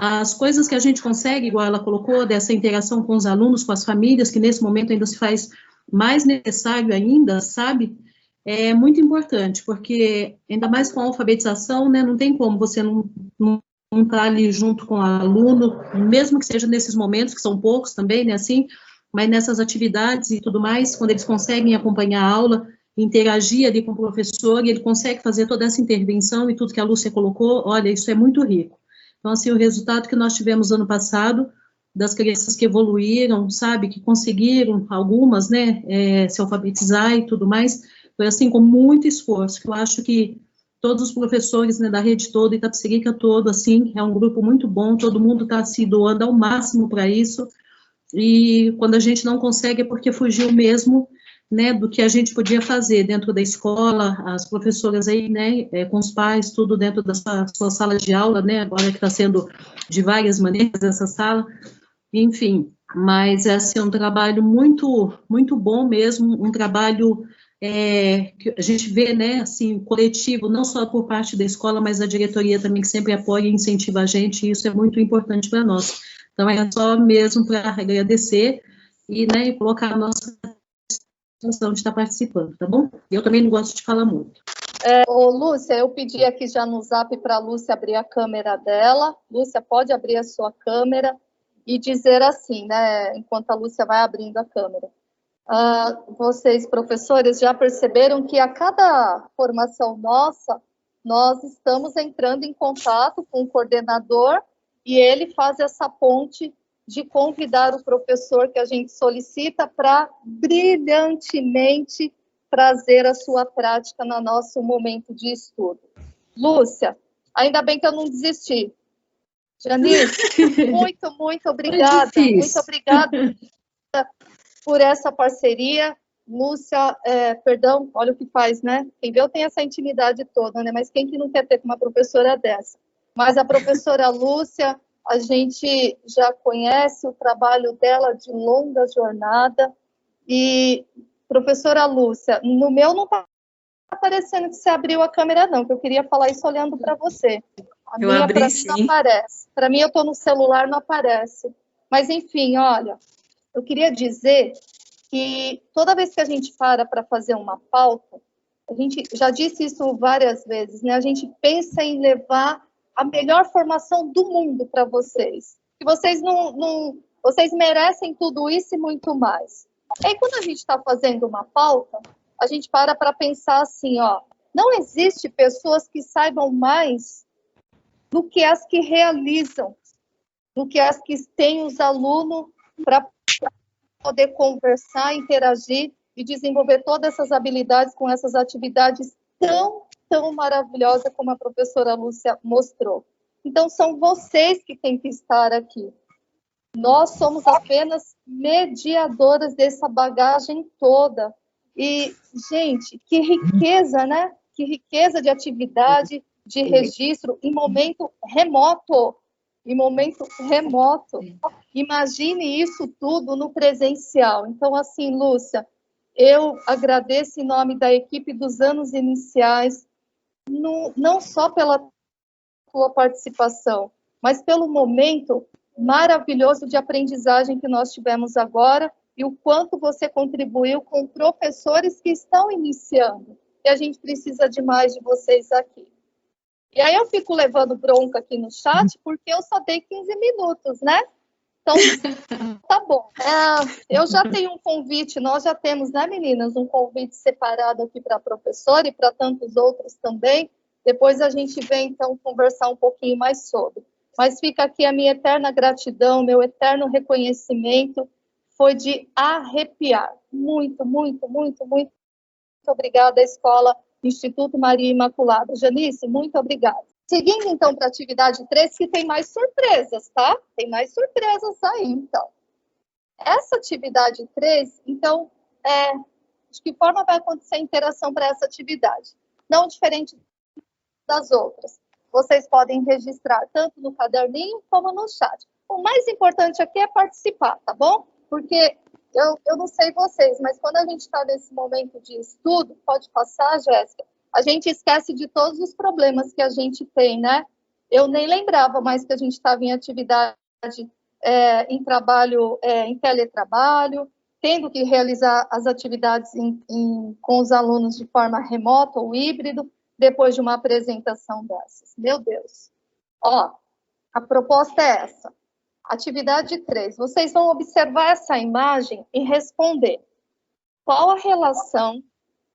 as coisas que a gente consegue, igual ela colocou, dessa interação com os alunos, com as famílias, que nesse momento ainda se faz mais necessário ainda, sabe? É muito importante, porque ainda mais com a alfabetização, né, não tem como você não estar ali junto com o aluno, mesmo que seja nesses momentos, que são poucos também, né, assim, mas nessas atividades e tudo mais, quando eles conseguem acompanhar a aula, interagir ali com o professor, e ele consegue fazer toda essa intervenção e tudo que a Lúcia colocou, olha, isso é muito rico. Então, assim, o resultado que nós tivemos ano passado, das crianças que evoluíram, sabe, que conseguiram, algumas, né, se alfabetizar e tudo mais, foi, assim, com muito esforço, que eu acho que todos os professores, né, da rede toda, Itapecerica todo, assim, é um grupo muito bom, todo mundo está se doando ao máximo para isso, e quando a gente não consegue é porque fugiu mesmo, né, do que a gente podia fazer dentro da escola, as professoras aí, né, com os pais, tudo dentro da sua sala de aula, né, agora que está sendo de várias maneiras essa sala, enfim, mas é, assim, um trabalho muito, muito bom mesmo, um trabalho que a gente vê, né, assim, coletivo, não só por parte da escola, mas da diretoria também, que sempre apoia e incentiva a gente, e isso é muito importante para nós. Então, é só mesmo para agradecer e, né, colocar a nossa situação de estar participando, tá bom? Eu também não gosto de falar muito. Ô, Lúcia, eu pedi aqui já no Zap para a Lúcia abrir a câmera dela. Lúcia, pode abrir a sua câmera e dizer assim, né, enquanto a Lúcia vai abrindo a câmera. Vocês, professores, já perceberam que a cada formação nossa, nós estamos entrando em contato com o coordenador e ele faz essa ponte de convidar o professor que a gente solicita para brilhantemente trazer a sua prática no nosso momento de estudo. Lúcia, ainda bem que eu não desisti. Janice, muito, muito obrigada. Muito obrigada por essa parceria. Lúcia, perdão, olha o que faz, né? Quem vê eu tenho essa intimidade toda, né? Mas quem que não quer ter com uma professora dessa? Mas a professora Lúcia, a gente já conhece o trabalho dela de longa jornada. E, professora Lúcia, no meu não está aparecendo que você abriu a câmera, não, que eu queria falar isso olhando para você. A minha, para mim, não aparece. Para mim, eu estou no celular, não aparece. Mas, enfim, olha, eu queria dizer que toda vez que a gente para fazer uma pauta, a gente já disse isso várias vezes, né? A gente pensa em levar a melhor formação do mundo para vocês. Que vocês vocês merecem tudo isso e muito mais. E aí, quando a gente está fazendo uma pauta, a gente para pensar assim, ó, não existe pessoas que saibam mais do que as que realizam, do que as que têm os alunos para poder conversar, interagir e desenvolver todas essas habilidades com essas atividades tão maravilhosas como a professora Lúcia mostrou. Então, são vocês que têm que estar aqui. Nós somos apenas mediadoras dessa bagagem toda. E, gente, que riqueza, né? Que riqueza de atividade, de registro em momento remoto. Em momento remoto. Imagine isso tudo no presencial. Então, assim, Lúcia, eu agradeço em nome da equipe dos anos iniciais, não só pela tua participação, mas pelo momento maravilhoso de aprendizagem que nós tivemos agora e o quanto você contribuiu com professores que estão iniciando. E a gente precisa de mais de vocês aqui. E aí eu fico levando bronca aqui no chat porque eu só dei 15 minutos, né? Então, tá bom. Eu já tenho um convite, nós já temos, né, meninas, um convite separado aqui para a professora e para tantos outros também. Depois a gente vem, então, conversar um pouquinho mais sobre. Mas fica aqui a minha eterna gratidão, meu eterno reconhecimento. Foi de arrepiar. Muito, muito, muito, muito obrigada à Escola Instituto Maria Imaculada. Janice, muito obrigada. Seguindo, então, para a atividade 3, que tem mais surpresas, tá? Tem mais surpresas aí, então. Essa atividade 3, então, de que forma vai acontecer a interação para essa atividade? Não diferente das outras. Vocês podem registrar tanto no caderninho como no chat. O mais importante aqui é participar, tá bom? Porque eu não sei vocês, mas quando a gente está nesse momento de estudo, pode passar, Jéssica, a gente esquece de todos os problemas que a gente tem, né? Eu nem lembrava mais que a gente estava em atividade, em trabalho, em teletrabalho, tendo que realizar as atividades com os alunos de forma remota ou híbrido, depois de uma apresentação dessas. Meu Deus. Ó, a proposta é essa. Atividade 3. Vocês vão observar essa imagem e responder. Qual a relação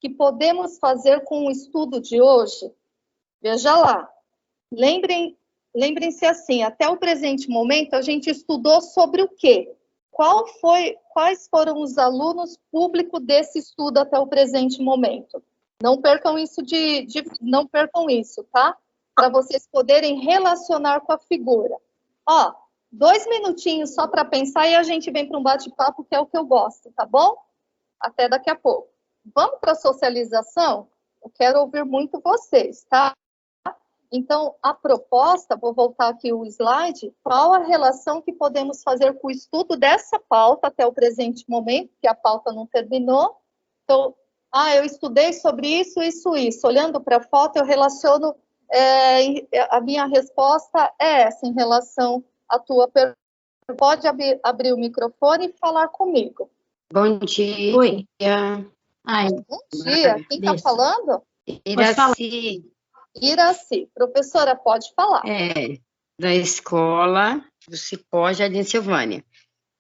que podemos fazer com o estudo de hoje? Veja lá. Lembrem-se assim, até o presente momento a gente estudou sobre o quê? Quais foram os alunos públicos desse estudo até o presente momento? Não percam isso não percam isso, tá? Para vocês poderem relacionar com a figura. Ó, 2 minutinhos só para pensar e a gente vem para um bate-papo, que é o que eu gosto, tá bom? Até daqui a pouco. Vamos para a socialização? Eu quero ouvir muito vocês, tá? Então, a proposta, vou voltar aqui o slide, qual a relação que podemos fazer com o estudo dessa pauta até o presente momento, que a pauta não terminou. Então, eu estudei sobre isso. Olhando para a foto, eu relaciono, a minha resposta é essa em relação à tua pergunta. Pode abrir o microfone e falar comigo. Bom dia. Oi. Bom dia. Quem está falando? Iraci. Iraci. Professora, pode falar. Da escola do Cipó, Jardim Silvânia.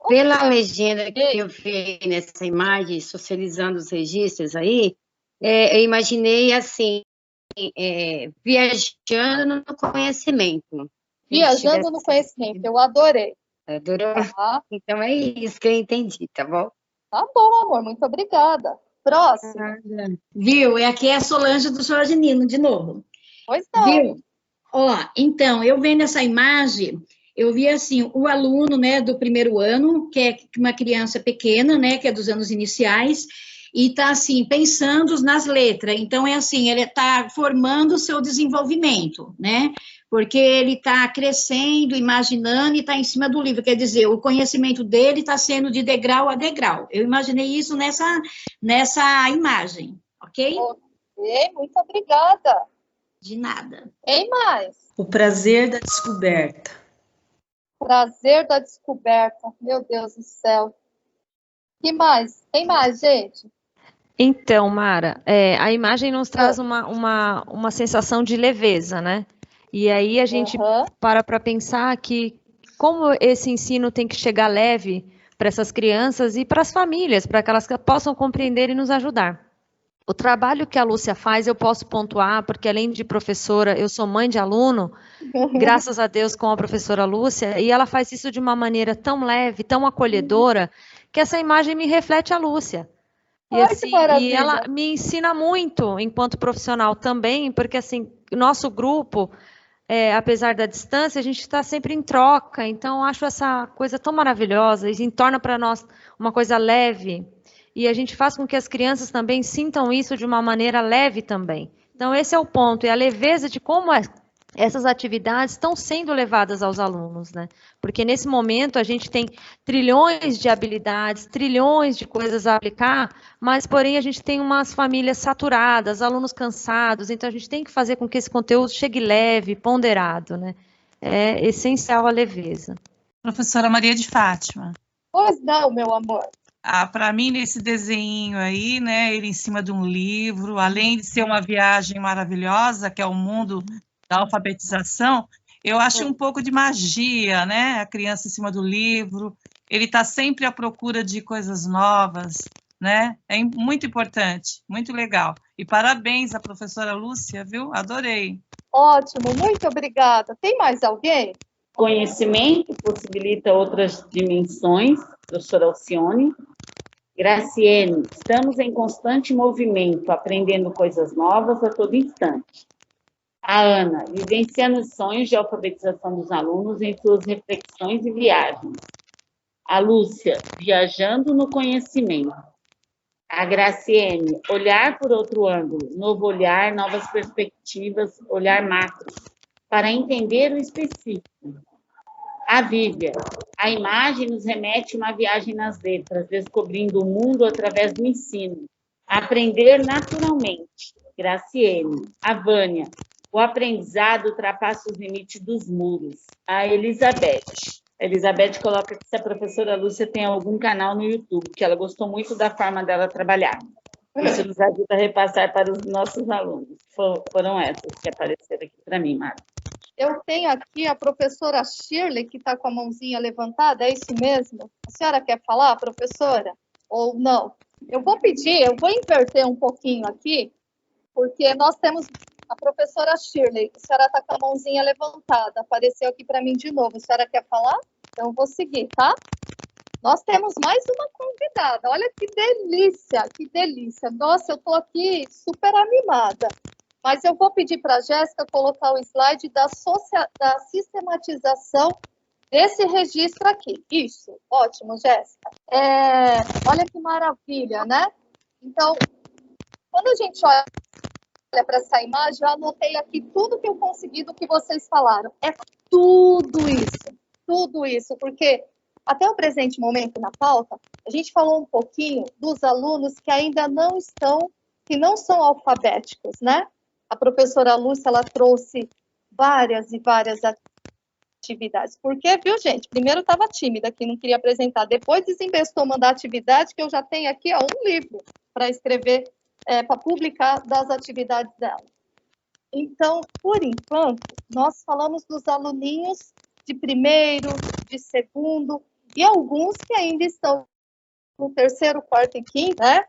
Pela legenda que eu vi nessa imagem, socializando os registros aí, eu imaginei assim, viajando no conhecimento. Viajando no conhecimento, eu adorei. Adorou? Tá. Então é isso que eu entendi, tá bom? Tá bom, amor, muito obrigada. Próximo. Viu? Aqui é a Solange do Jorge Nino, de novo. Pois não. Viu? Ó, então, eu vendo essa imagem, eu vi assim, o aluno, né, do primeiro ano, que é uma criança pequena, né, que é dos anos iniciais, e tá assim, pensando nas letras. Então, é assim, ele tá formando o seu desenvolvimento, né? Porque ele está crescendo, imaginando e está em cima do livro. Quer dizer, o conhecimento dele está sendo de degrau a degrau. Eu imaginei isso nessa imagem, ok? Ok, muito obrigada. De nada. Tem mais? O prazer da descoberta. Prazer da descoberta. Meu Deus do céu. Que mais? Tem mais, gente? Então, Mara, a imagem nos traz uma sensação de leveza, né? E aí a gente para pensar que como esse ensino tem que chegar leve para essas crianças e para as famílias, para que elas possam compreender e nos ajudar. O trabalho que a Lúcia faz, eu posso pontuar, porque além de professora, eu sou mãe de aluno, graças a Deus com a professora Lúcia, e ela faz isso de uma maneira tão leve, tão acolhedora, que essa imagem me reflete a Lúcia. E, assim, e ela me ensina muito enquanto profissional também, porque assim, nosso grupo, apesar da distância, a gente está sempre em troca, então eu acho essa coisa tão maravilhosa e torna para nós uma coisa leve, e a gente faz com que as crianças também sintam isso de uma maneira leve também. Então esse é o ponto, é a leveza de como essas atividades estão sendo levadas aos alunos, né? Porque nesse momento a gente tem trilhões de habilidades, trilhões de coisas a aplicar, mas porém a gente tem umas famílias saturadas, alunos cansados, então a gente tem que fazer com que esse conteúdo chegue leve, ponderado, né? É essencial a leveza. Professora Maria de Fátima. Pois não, meu amor. Para mim, nesse desenho aí, né, ele em cima de um livro, além de ser uma viagem maravilhosa, que é o mundo da alfabetização, eu acho um pouco de magia, né? A criança em cima do livro, ele está sempre à procura de coisas novas, né? É muito importante, muito legal. E parabéns à professora Lúcia, viu? Adorei. Ótimo, muito obrigada. Tem mais alguém? Conhecimento possibilita outras dimensões, professora Alcione. Graciene, estamos em constante movimento, aprendendo coisas novas a todo instante. A Ana, vivenciando os sonhos de alfabetização dos alunos em suas reflexões e viagens. A Lúcia, viajando no conhecimento. A Graciene, olhar por outro ângulo, novo olhar, novas perspectivas, olhar macro, para entender o específico. A Vívia, a imagem nos remete a uma viagem nas letras, descobrindo o mundo através do ensino. Aprender naturalmente. Graciene. A Vânia, O aprendizado ultrapassa os limites dos muros. A Elizabeth. A Elizabeth coloca que se a professora Lúcia tem algum canal no YouTube, que ela gostou muito da forma dela trabalhar. Isso nos ajuda a repassar para os nossos alunos. Foram essas que apareceram aqui para mim, Mara. Eu tenho aqui a professora Shirley, que está com a mãozinha levantada, é isso mesmo? A senhora quer falar, professora? Ou não? Eu vou pedir, eu vou inverter um pouquinho aqui, porque nós temos a professora Shirley. A senhora está com a mãozinha levantada, apareceu aqui para mim de novo. A senhora quer falar? Então, eu vou seguir, tá? Nós temos mais uma convidada. Olha que delícia, que delícia. Nossa, eu estou aqui super animada. Mas eu vou pedir para a Jéssica colocar o slide da sistematização desse registro aqui. Isso, ótimo, Jéssica. Olha que maravilha, né? Então, quando a gente olha para essa imagem, eu anotei aqui tudo que eu consegui do que vocês falaram. É tudo isso, porque até o presente momento na pauta, a gente falou um pouquinho dos alunos que ainda não são alfabéticos, né? A professora Lúcia, ela trouxe várias e várias atividades. Por quê, viu, gente? Primeiro estava tímida, que não queria apresentar. Depois desinvestou mandar atividade, que eu já tenho aqui um livro para escrever, para publicar das atividades dela. Então, por enquanto, nós falamos dos aluninhos de primeiro, de segundo, e alguns que ainda estão no terceiro, quarto e quinto, né?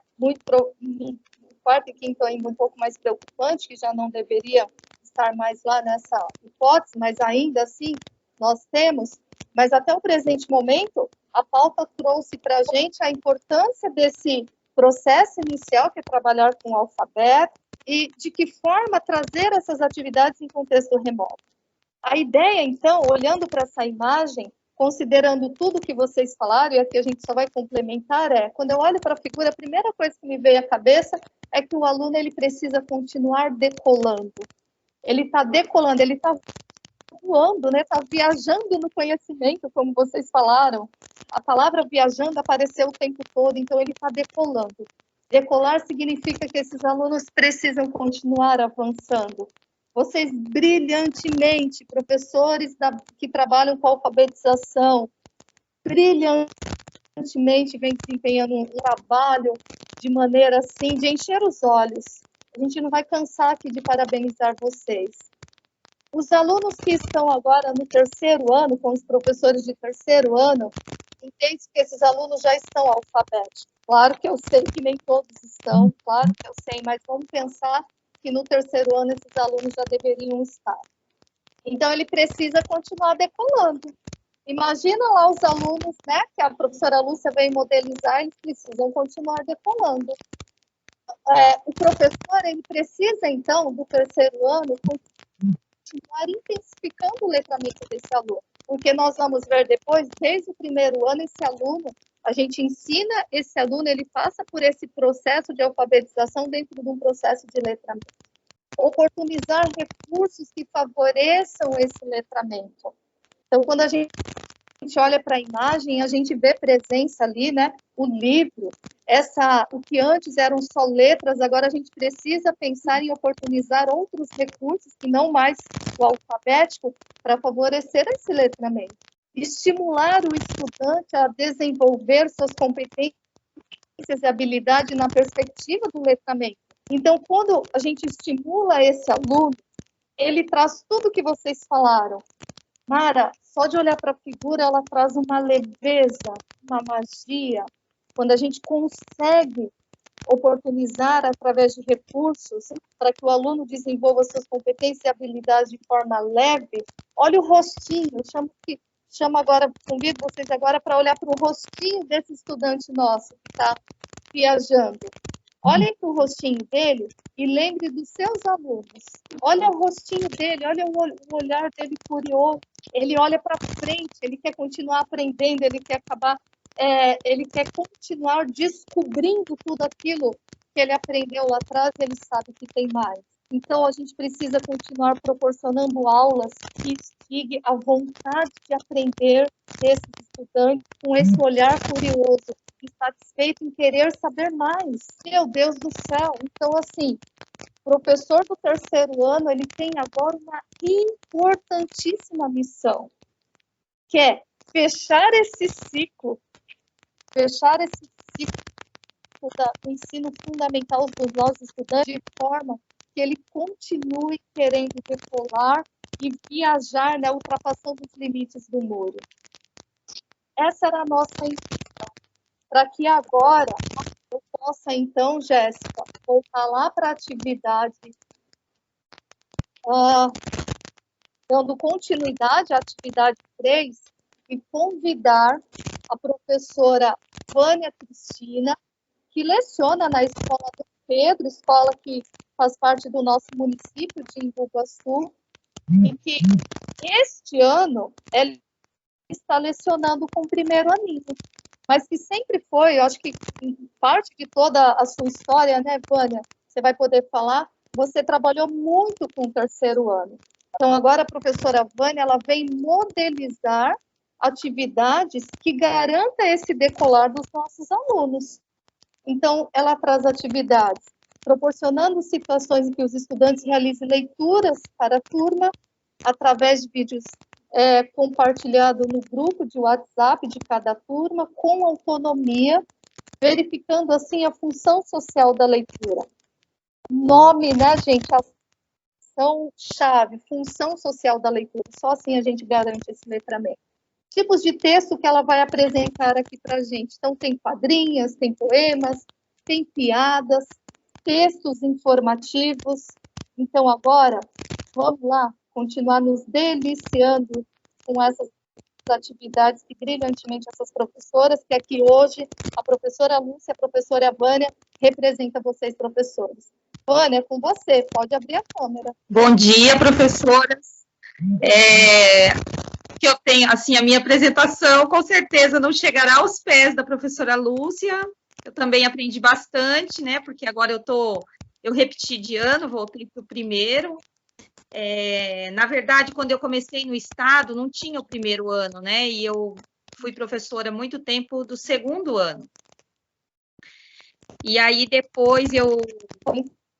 Quarto e quinto ainda um pouco mais preocupante, que já não deveria estar mais lá nessa hipótese, mas ainda assim nós temos. Mas até o presente momento, a pauta trouxe para a gente a importância desse processo inicial, que é trabalhar com o alfabeto, e de que forma trazer essas atividades em contexto remoto. A ideia, então, olhando para essa imagem, considerando tudo que vocês falaram, e aqui a gente só vai complementar, quando eu olho para a figura, a primeira coisa que me veio à cabeça é que o aluno ele precisa continuar decolando. Ele está decolando, ele está voando, né? Está viajando no conhecimento, como vocês falaram. A palavra viajando apareceu o tempo todo, então ele está decolando. Decolar significa que esses alunos precisam continuar avançando. Vocês brilhantemente, professores que trabalham com alfabetização, brilhantemente vem desempenhando um trabalho de maneira assim, de encher os olhos. A gente não vai cansar aqui de parabenizar vocês. Os alunos que estão agora no terceiro ano, com os professores de terceiro ano, entende que esses alunos já estão alfabéticos. Claro que eu sei que nem todos estão, claro que eu sei, mas vamos pensar que no terceiro ano esses alunos já deveriam estar. Então, ele precisa continuar decolando. Imagina lá os alunos, né, que a professora Lúcia veio modelizar, eles precisam continuar decolando. O professor, ele precisa, então, do terceiro ano, continuar intensificando o letramento desse aluno, porque nós vamos ver depois, desde o primeiro ano, esse aluno, a gente ensina esse aluno, ele passa por esse processo de alfabetização dentro de um processo de letramento. Oportunizar recursos que favoreçam esse letramento. Então, quando a gente olha para a imagem, a gente vê presença ali, né? O livro, o que antes eram só letras, agora a gente precisa pensar em oportunizar outros recursos, que não mais o alfabético, para favorecer esse letramento. Estimular o estudante a desenvolver suas competências e habilidades na perspectiva do letramento. Então, quando a gente estimula esse aluno, ele traz tudo que vocês falaram. Mara, só de olhar para a figura, ela traz uma leveza, uma magia. Quando a gente consegue oportunizar através de recursos para que o aluno desenvolva suas competências e habilidades de forma leve, olha o rostinho, convido vocês agora para olhar para o rostinho desse estudante nosso que está viajando. Olhem para o rostinho dele e lembre dos seus alunos. Olha o rostinho dele, olha o olhar dele curioso. Ele olha para frente, ele quer continuar aprendendo, ele quer continuar descobrindo tudo aquilo que ele aprendeu lá atrás, ele sabe que tem mais. Então, a gente precisa continuar proporcionando aulas que instigue a vontade de aprender desses estudantes com esse olhar curioso e satisfeito em querer saber mais. Meu Deus do céu! Então, assim, professor do terceiro ano, ele tem agora uma importantíssima missão, que é fechar esse ciclo do ensino fundamental dos nossos estudantes de forma que ele continue querendo decolar e viajar, né, ultrapassando os limites do muro. Essa era a nossa intenção, para que agora eu possa, então, Jéssica, voltar lá para a atividade, dando continuidade à atividade 3, e convidar a professora Vânia Cristina, que leciona na Escola do Pedro, escola que faz parte do nosso município de Imbuguaçu, e que este ano ela está lecionando com o primeiro aninho, mas que sempre foi, eu acho que em parte de toda a sua história, né, Vânia, você vai poder falar, você trabalhou muito com o terceiro ano. Então, agora a professora Vânia, ela vem modelizar atividades que garanta esse decolar dos nossos alunos. Então, ela traz atividades proporcionando situações em que os estudantes realizem leituras para a turma, através de vídeos compartilhados no grupo de WhatsApp de cada turma, com autonomia, verificando, assim, a função social da leitura. Nome, né, gente? Ação-chave, função social da leitura. Só assim a gente garante esse letramento. Tipos de texto que ela vai apresentar aqui para a gente. Então, tem quadrinhas, tem poemas, tem piadas, textos informativos. Então, agora, vamos lá, continuar nos deliciando com essas atividades que brilhantemente essas professoras, que aqui hoje a professora Lúcia e a professora Vânia representam vocês, professores. Vânia, com você, pode abrir a câmera. Bom dia, professoras. Que eu tenho, assim, a minha apresentação com certeza não chegará aos pés da professora Lúcia. Eu também aprendi bastante, né, porque agora eu repeti de ano, voltei para o primeiro. Na verdade, quando eu comecei no estado, não tinha o primeiro ano, né, e eu fui professora há muito tempo do segundo ano. E aí, depois,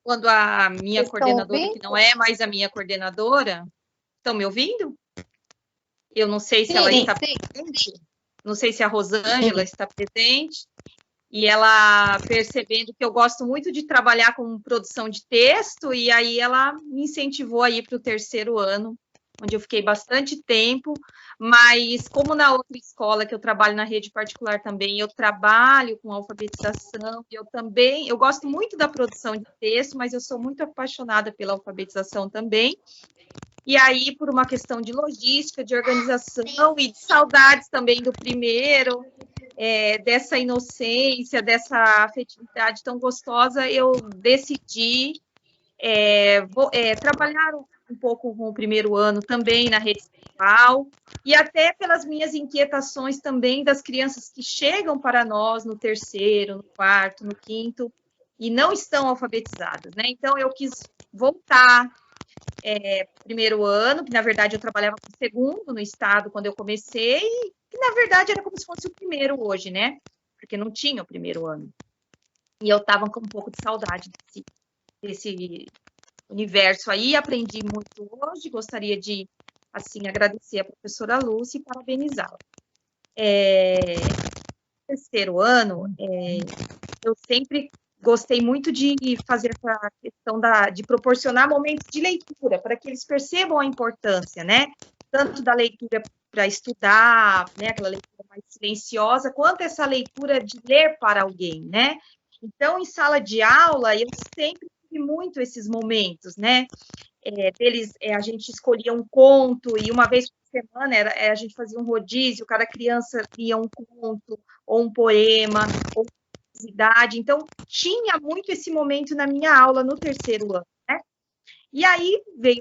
quando a minha coordenadora, que não é mais a minha coordenadora, estão me ouvindo? Eu não sei se ela está presente, não sei se a Rosângela está presente, e ela percebendo que eu gosto muito de trabalhar com produção de texto, e aí ela me incentivou a ir para o terceiro ano, onde eu fiquei bastante tempo, mas como na outra escola que eu trabalho na rede particular também, eu trabalho com alfabetização, eu gosto muito da produção de texto, mas eu sou muito apaixonada pela alfabetização também. E aí, por uma questão de logística, de organização e de saudades também do primeiro, dessa inocência, dessa afetividade tão gostosa, eu decidi trabalhar um pouco com o primeiro ano também na rede estadual, e até pelas minhas inquietações também das crianças que chegam para nós no terceiro, no quarto, no quinto, e não estão alfabetizadas, né? Então, eu quis voltar primeiro ano, que na verdade eu trabalhava com o segundo no estado quando eu comecei, e que na verdade era como se fosse o primeiro hoje, né? Porque não tinha o primeiro ano. E eu estava com um pouco de saudade desse universo aí, aprendi muito hoje, gostaria de, assim, agradecer a professora Lúcia e parabenizá-la. Terceiro ano, eu sempre gostei muito de fazer essa questão de proporcionar momentos de leitura, para que eles percebam a importância, né? Tanto da leitura para estudar, né? Aquela leitura mais silenciosa, quanto essa leitura de ler para alguém, né? Então, em sala de aula, eu sempre tive muito esses momentos, né? A gente escolhia um conto, e uma vez por semana a gente fazia um rodízio, cada criança lia um conto, ou um poema, ou idade, então tinha muito esse momento na minha aula no terceiro ano, né? E aí veio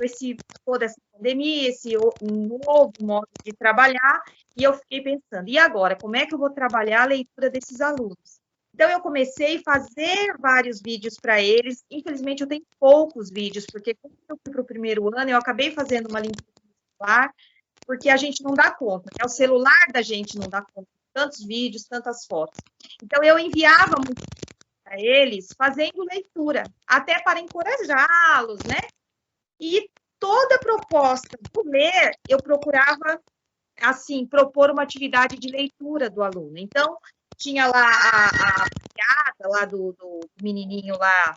toda essa pandemia, esse novo modo de trabalhar, e eu fiquei pensando, e agora, como é que eu vou trabalhar a leitura desses alunos? Então, eu comecei a fazer vários vídeos para eles, infelizmente eu tenho poucos vídeos, porque quando eu fui para o primeiro ano, eu acabei fazendo uma limpeza no celular, porque a gente não dá conta, né? O celular da gente não dá conta. Tantos vídeos, tantas fotos. Então, eu enviava muito para eles fazendo leitura, até para encorajá-los, né? E toda proposta do ler, eu procurava, assim, propor uma atividade de leitura do aluno. Então, tinha lá a piada lá do menininho lá,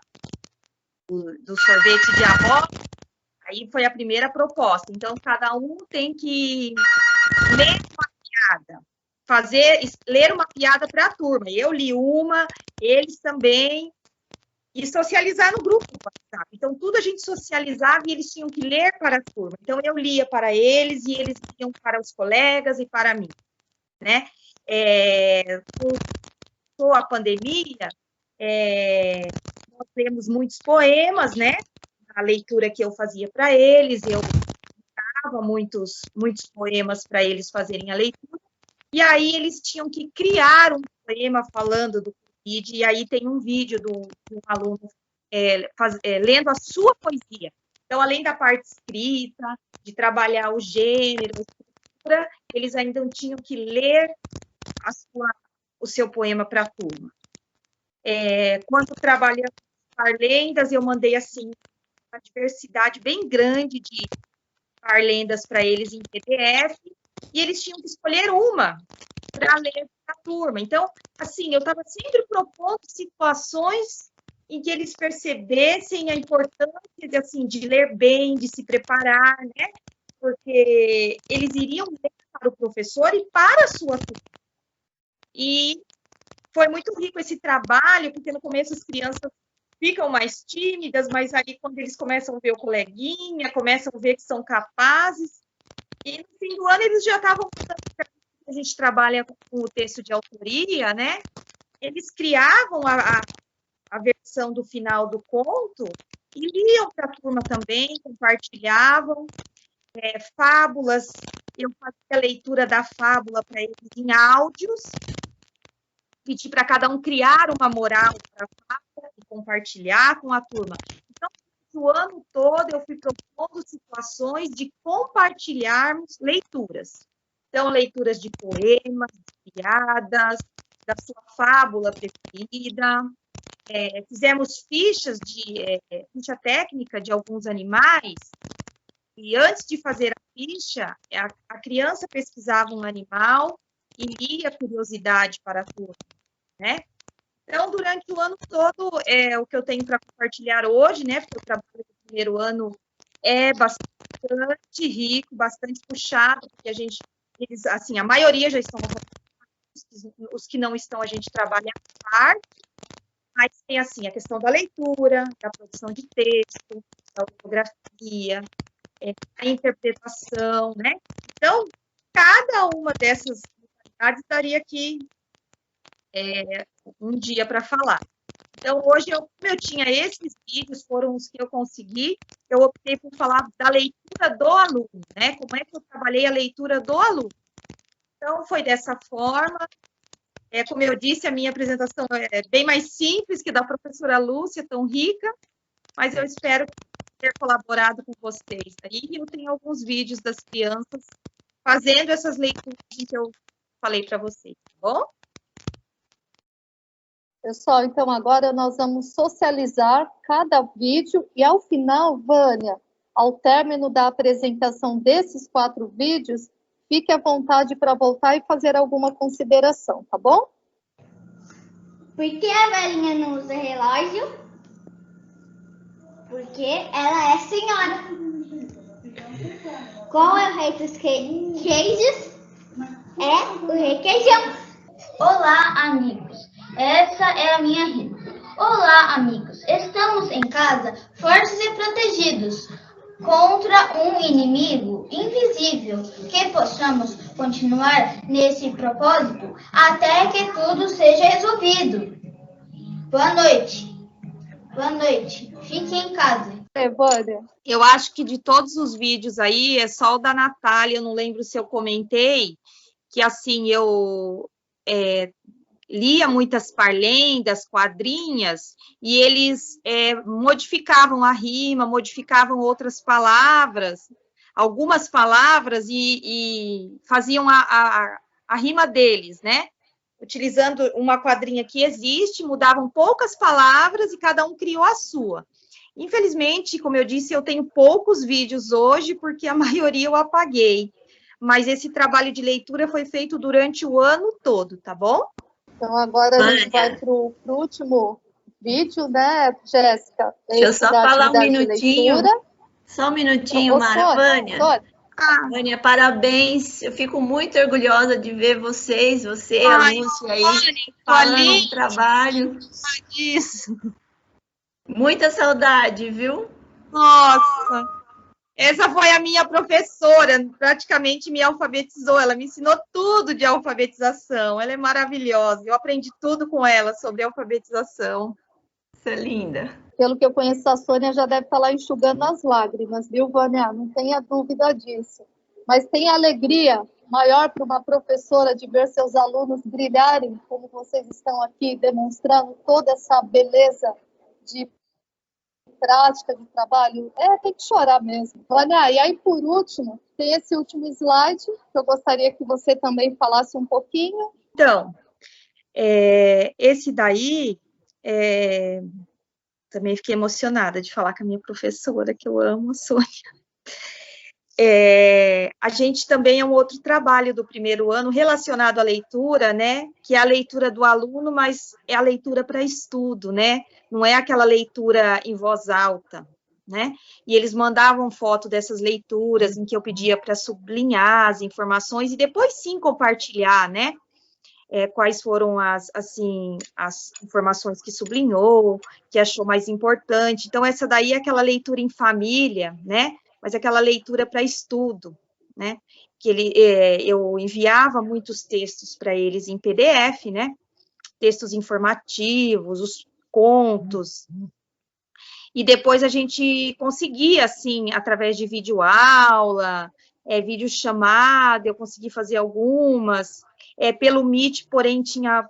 do sorvete de avó, aí foi a primeira proposta. Então, cada um tem que ler uma piada, ler uma piada para a turma. Eu li uma, eles também, e socializar no grupo do WhatsApp. Então, tudo a gente socializava e eles tinham que ler para a turma. Então, eu lia para eles e eles liam para os colegas e para mim, né? Com a pandemia, nós temos muitos poemas, né? A leitura que eu fazia para eles, eu dava muitos poemas para eles fazerem a leitura, e aí eles tinham que criar um poema falando do Covid, e aí tem um vídeo de um aluno lendo a sua poesia. Então, além da parte escrita, de trabalhar o gênero, a escritura, eles ainda tinham que ler o seu poema para a turma. Quando trabalhamos parlendas, eu mandei, assim, uma diversidade bem grande de parlendas para eles em PDF, e eles tinham que escolher uma para ler para a turma. Então, assim, eu estava sempre propondo situações em que eles percebessem a importância de ler bem, de se preparar, né? Porque eles iriam ler para o professor e para a sua turma. E foi muito rico esse trabalho, porque no começo as crianças ficam mais tímidas, mas aí quando eles começam a ver o coleguinha, começam a ver que são capazes, e no fim do ano eles já estavam, a gente trabalha com o texto de autoria, né? Eles criavam a versão do final do conto e liam para a turma também, compartilhavam fábulas. Eu fazia a leitura da fábula para eles em áudios, pedi para cada um criar uma moral para a fábula e compartilhar com a turma. Então, o ano todo eu fui propondo situações de compartilharmos leituras. Então, leituras de poemas, de piadas, da sua fábula preferida. Fizemos ficha técnica de alguns animais, e antes de fazer a ficha, a criança pesquisava um animal e lia a curiosidade para a turma, né? Então, durante o ano todo, o que eu tenho para compartilhar hoje, né, porque o trabalho do primeiro ano é bastante rico, bastante puxado, porque eles, assim, a maioria já estão, os que não estão, a gente trabalha à parte, mas tem, assim, a questão da leitura, da produção de texto, da ortografia, a interpretação, né? Então, cada uma dessas modalidades daria aqui um dia para falar. Então, hoje, como eu tinha esses vídeos, foram os que eu consegui, eu optei por falar da leitura do aluno, né? Como é que eu trabalhei a leitura do aluno. Então, foi dessa forma. Como eu disse, a minha apresentação é bem mais simples que da professora Lúcia, tão rica, mas eu espero ter colaborado com vocês. Aí eu tenho alguns vídeos das crianças fazendo essas leituras que eu falei para vocês, tá bom? Pessoal, então agora nós vamos socializar cada vídeo e ao final, Vânia, ao término da apresentação desses 4 vídeos, fique à vontade para voltar e fazer alguma consideração, tá bom? Por que a velhinha não usa relógio? Porque ela é senhora. Qual é o rei dos queijos? É o requeijão. Olá, amigos. Essa é a minha rima. Olá, amigos. Estamos em casa, fortes e protegidos, contra um inimigo invisível, que possamos continuar nesse propósito até que tudo seja resolvido. Boa noite. Boa noite. Fique em casa. Vânia. Eu acho que de todos os vídeos aí, é só o da Natália, eu não lembro se eu comentei, que assim, eu lia muitas parlendas, quadrinhas, e eles modificavam a rima, modificavam outras palavras, algumas palavras, e faziam a rima deles, né? utilizando uma quadrinha que existe, mudavam poucas palavras e cada um criou a sua. Infelizmente, como eu disse, eu tenho poucos vídeos hoje, porque a maioria eu apaguei. Mas esse trabalho de leitura foi feito durante o ano todo, tá bom? Então, agora a gente vai para o último vídeo, né, Jéssica? Deixa eu só falar um minutinho. Só um minutinho, Mara. Vânia. Vânia, parabéns. Eu fico muito orgulhosa de ver você, a Lúcia aí, falando do trabalho. Isso. Muita saudade, viu? Nossa! Essa foi a minha professora, praticamente me alfabetizou, ela me ensinou tudo de alfabetização, ela é maravilhosa, eu aprendi tudo com ela sobre alfabetização. Isso é linda. Pelo que eu conheço, a Sônia já deve estar lá enxugando as lágrimas, viu, Vânia? Não tenha dúvida disso. Mas tem alegria maior para uma professora de ver seus alunos brilharem, como vocês estão aqui demonstrando toda essa beleza de prática de trabalho, tem que chorar mesmo. Vânia, e aí por último, tem esse último slide, que eu gostaria que você também falasse um pouquinho. Então, esse daí, também fiquei emocionada de falar com a minha professora, que eu amo, a Sônia. A gente também é um outro trabalho do primeiro ano relacionado à leitura, né? Que é a leitura do aluno, mas é a leitura para estudo, né? Não é aquela leitura em voz alta, né? E eles mandavam foto dessas leituras em que eu pedia para sublinhar as informações e depois sim compartilhar, né? Quais foram as informações que sublinhou, que achou mais importante. Então, essa daí é aquela leitura em família, né? Mas aquela leitura para estudo, né? Que eu enviava muitos textos para eles em PDF, né? Textos informativos, os contos. E depois a gente conseguia, assim, através de videoaula, videochamada, eu consegui fazer algumas. Pelo Meet, porém, tinha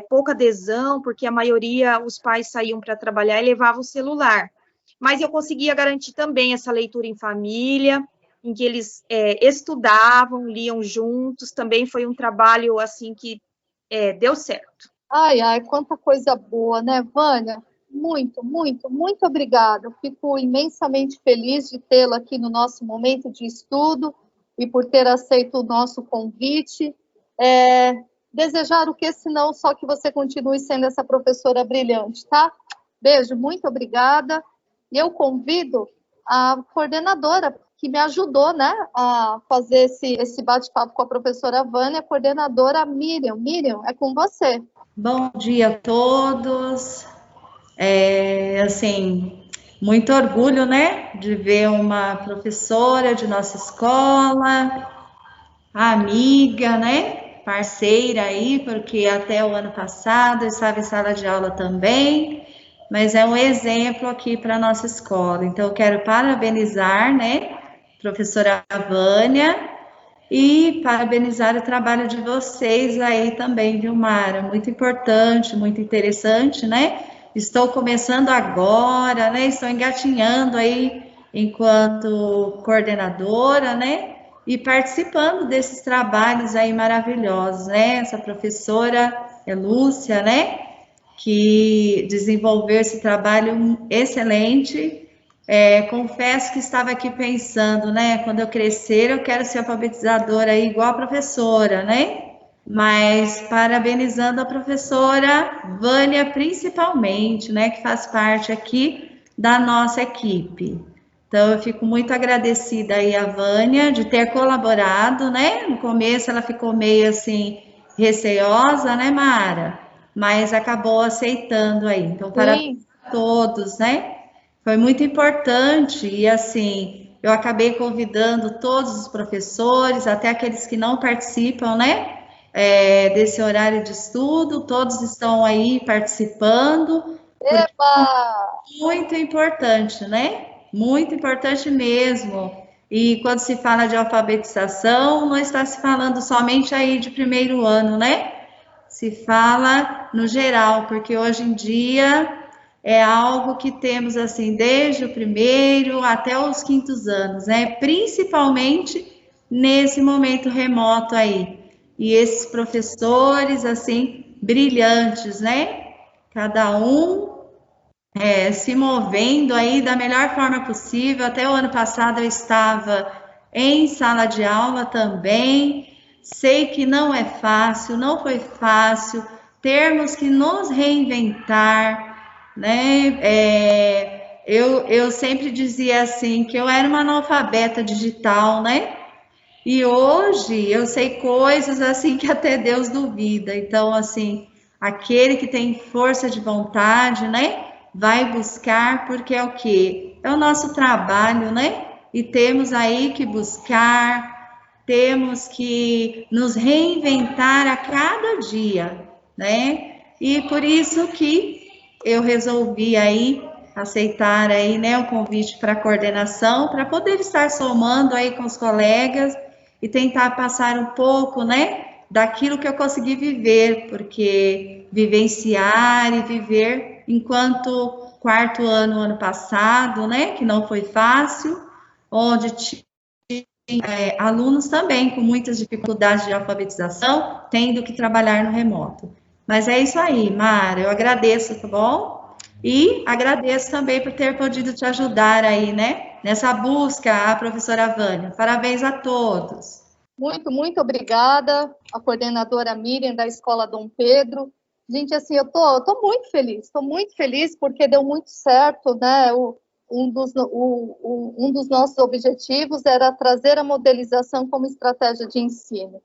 pouca adesão, porque a maioria, os pais saíam para trabalhar e levavam o celular. Mas eu conseguia garantir também essa leitura em família, em que eles estudavam, liam juntos, também foi um trabalho, assim, que deu certo. Ai, quanta coisa boa, né, Vânia? Muito, muito, muito obrigada. Eu fico imensamente feliz de tê-la aqui no nosso momento de estudo e por ter aceito o nosso convite. Desejar o que, senão só que você continue sendo essa professora brilhante, tá? Beijo, muito obrigada. E eu convido a coordenadora que me ajudou, né, a fazer esse bate-papo com a professora Vânia, a coordenadora Miriam. Miriam, é com você. Bom dia a todos. Assim, muito orgulho, né, de ver uma professora de nossa escola, amiga, né, parceira aí, porque até o ano passado eu estava em sala de aula também, mas é um exemplo aqui para a nossa escola. Então, eu quero parabenizar, né, professora Vânia, e parabenizar o trabalho de vocês aí também, viu, Mara? Muito importante, muito interessante, né? Estou começando agora, né? Estou engatinhando aí enquanto coordenadora, né? E participando desses trabalhos aí maravilhosos, né? Essa professora Lúcia, né? Que desenvolveu esse trabalho excelente. Confesso que estava aqui pensando, né? Quando eu crescer, eu quero ser alfabetizadora aí, igual a professora, né? Mas parabenizando a professora Vânia, principalmente, né? Que faz parte aqui da nossa equipe. Então, eu fico muito agradecida aí a Vânia de ter colaborado, né? No começo ela ficou meio assim, receosa, né, Mara? Mas acabou aceitando aí. Então, parabéns a todos, né? Foi muito importante e, assim, eu acabei convidando todos os professores, até aqueles que não participam, né, desse horário de estudo, todos estão aí participando. Epa! Muito importante, né? Muito importante mesmo. E quando se fala de alfabetização, não está se falando somente aí de primeiro ano, né? Se fala no geral, porque hoje em dia é algo que temos, assim, desde o primeiro até os quintos anos, né? Principalmente nesse momento remoto aí, e esses professores, assim, brilhantes, né? Cada um se movendo aí da melhor forma possível. Até o ano passado eu estava em sala de aula também. Sei que não é fácil, não foi fácil, termos que nos reinventar, né? Eu sempre dizia assim, que eu era uma analfabeta digital, né? E hoje eu sei coisas assim que até Deus duvida. Então, assim, aquele que tem força de vontade, né? Vai buscar, porque é o quê? É o nosso trabalho, né? E temos aí que buscar, temos que nos reinventar a cada dia, né? E por isso que eu resolvi aí aceitar aí, né, o convite para a coordenação, para poder estar somando aí com os colegas e tentar passar um pouco, né, daquilo que eu consegui viver, porque vivenciar e viver enquanto quarto ano passado, né, que não foi fácil, onde tinha alunos também com muitas dificuldades de alfabetização, tendo que trabalhar no remoto. Mas é isso aí, Mara, eu agradeço, tá bom? E agradeço também por ter podido te ajudar aí, né, nessa busca, a professora Vânia. Parabéns a todos. Muito, muito obrigada, a coordenadora Miriam da Escola Dom Pedro. Gente, assim, eu tô muito feliz porque deu muito certo, né? Um dos nossos objetivos era trazer a modelização como estratégia de ensino.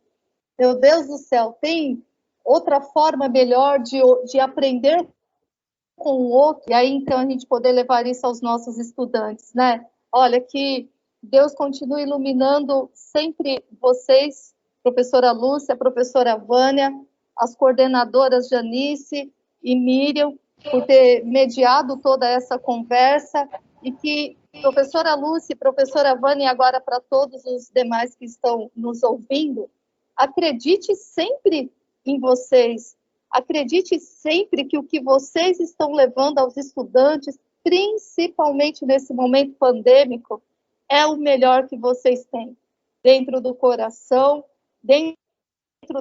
Meu Deus do céu, tem outra forma melhor de aprender com o outro, e aí então a gente poder levar isso aos nossos estudantes, né? Olha, que Deus continue iluminando sempre vocês, professora Lúcia, professora Vânia, as coordenadoras Janice e Miriam, por ter mediado toda essa conversa, e que professora Lúcia e professora Vânia, e agora para todos os demais que estão nos ouvindo, acredite sempre em vocês, acredite sempre que o que vocês estão levando aos estudantes, principalmente nesse momento pandêmico, é o melhor que vocês têm, dentro do coração, dentro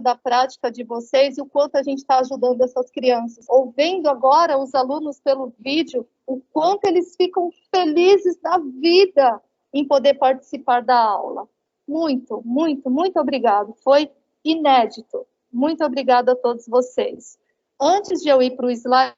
da prática de vocês, e o quanto a gente está ajudando essas crianças. Ouvindo agora os alunos pelo vídeo, o quanto eles ficam felizes da vida em poder participar da aula. Muito, muito, muito obrigado. Foi inédito. Muito obrigada a todos vocês. Antes de eu ir para o slide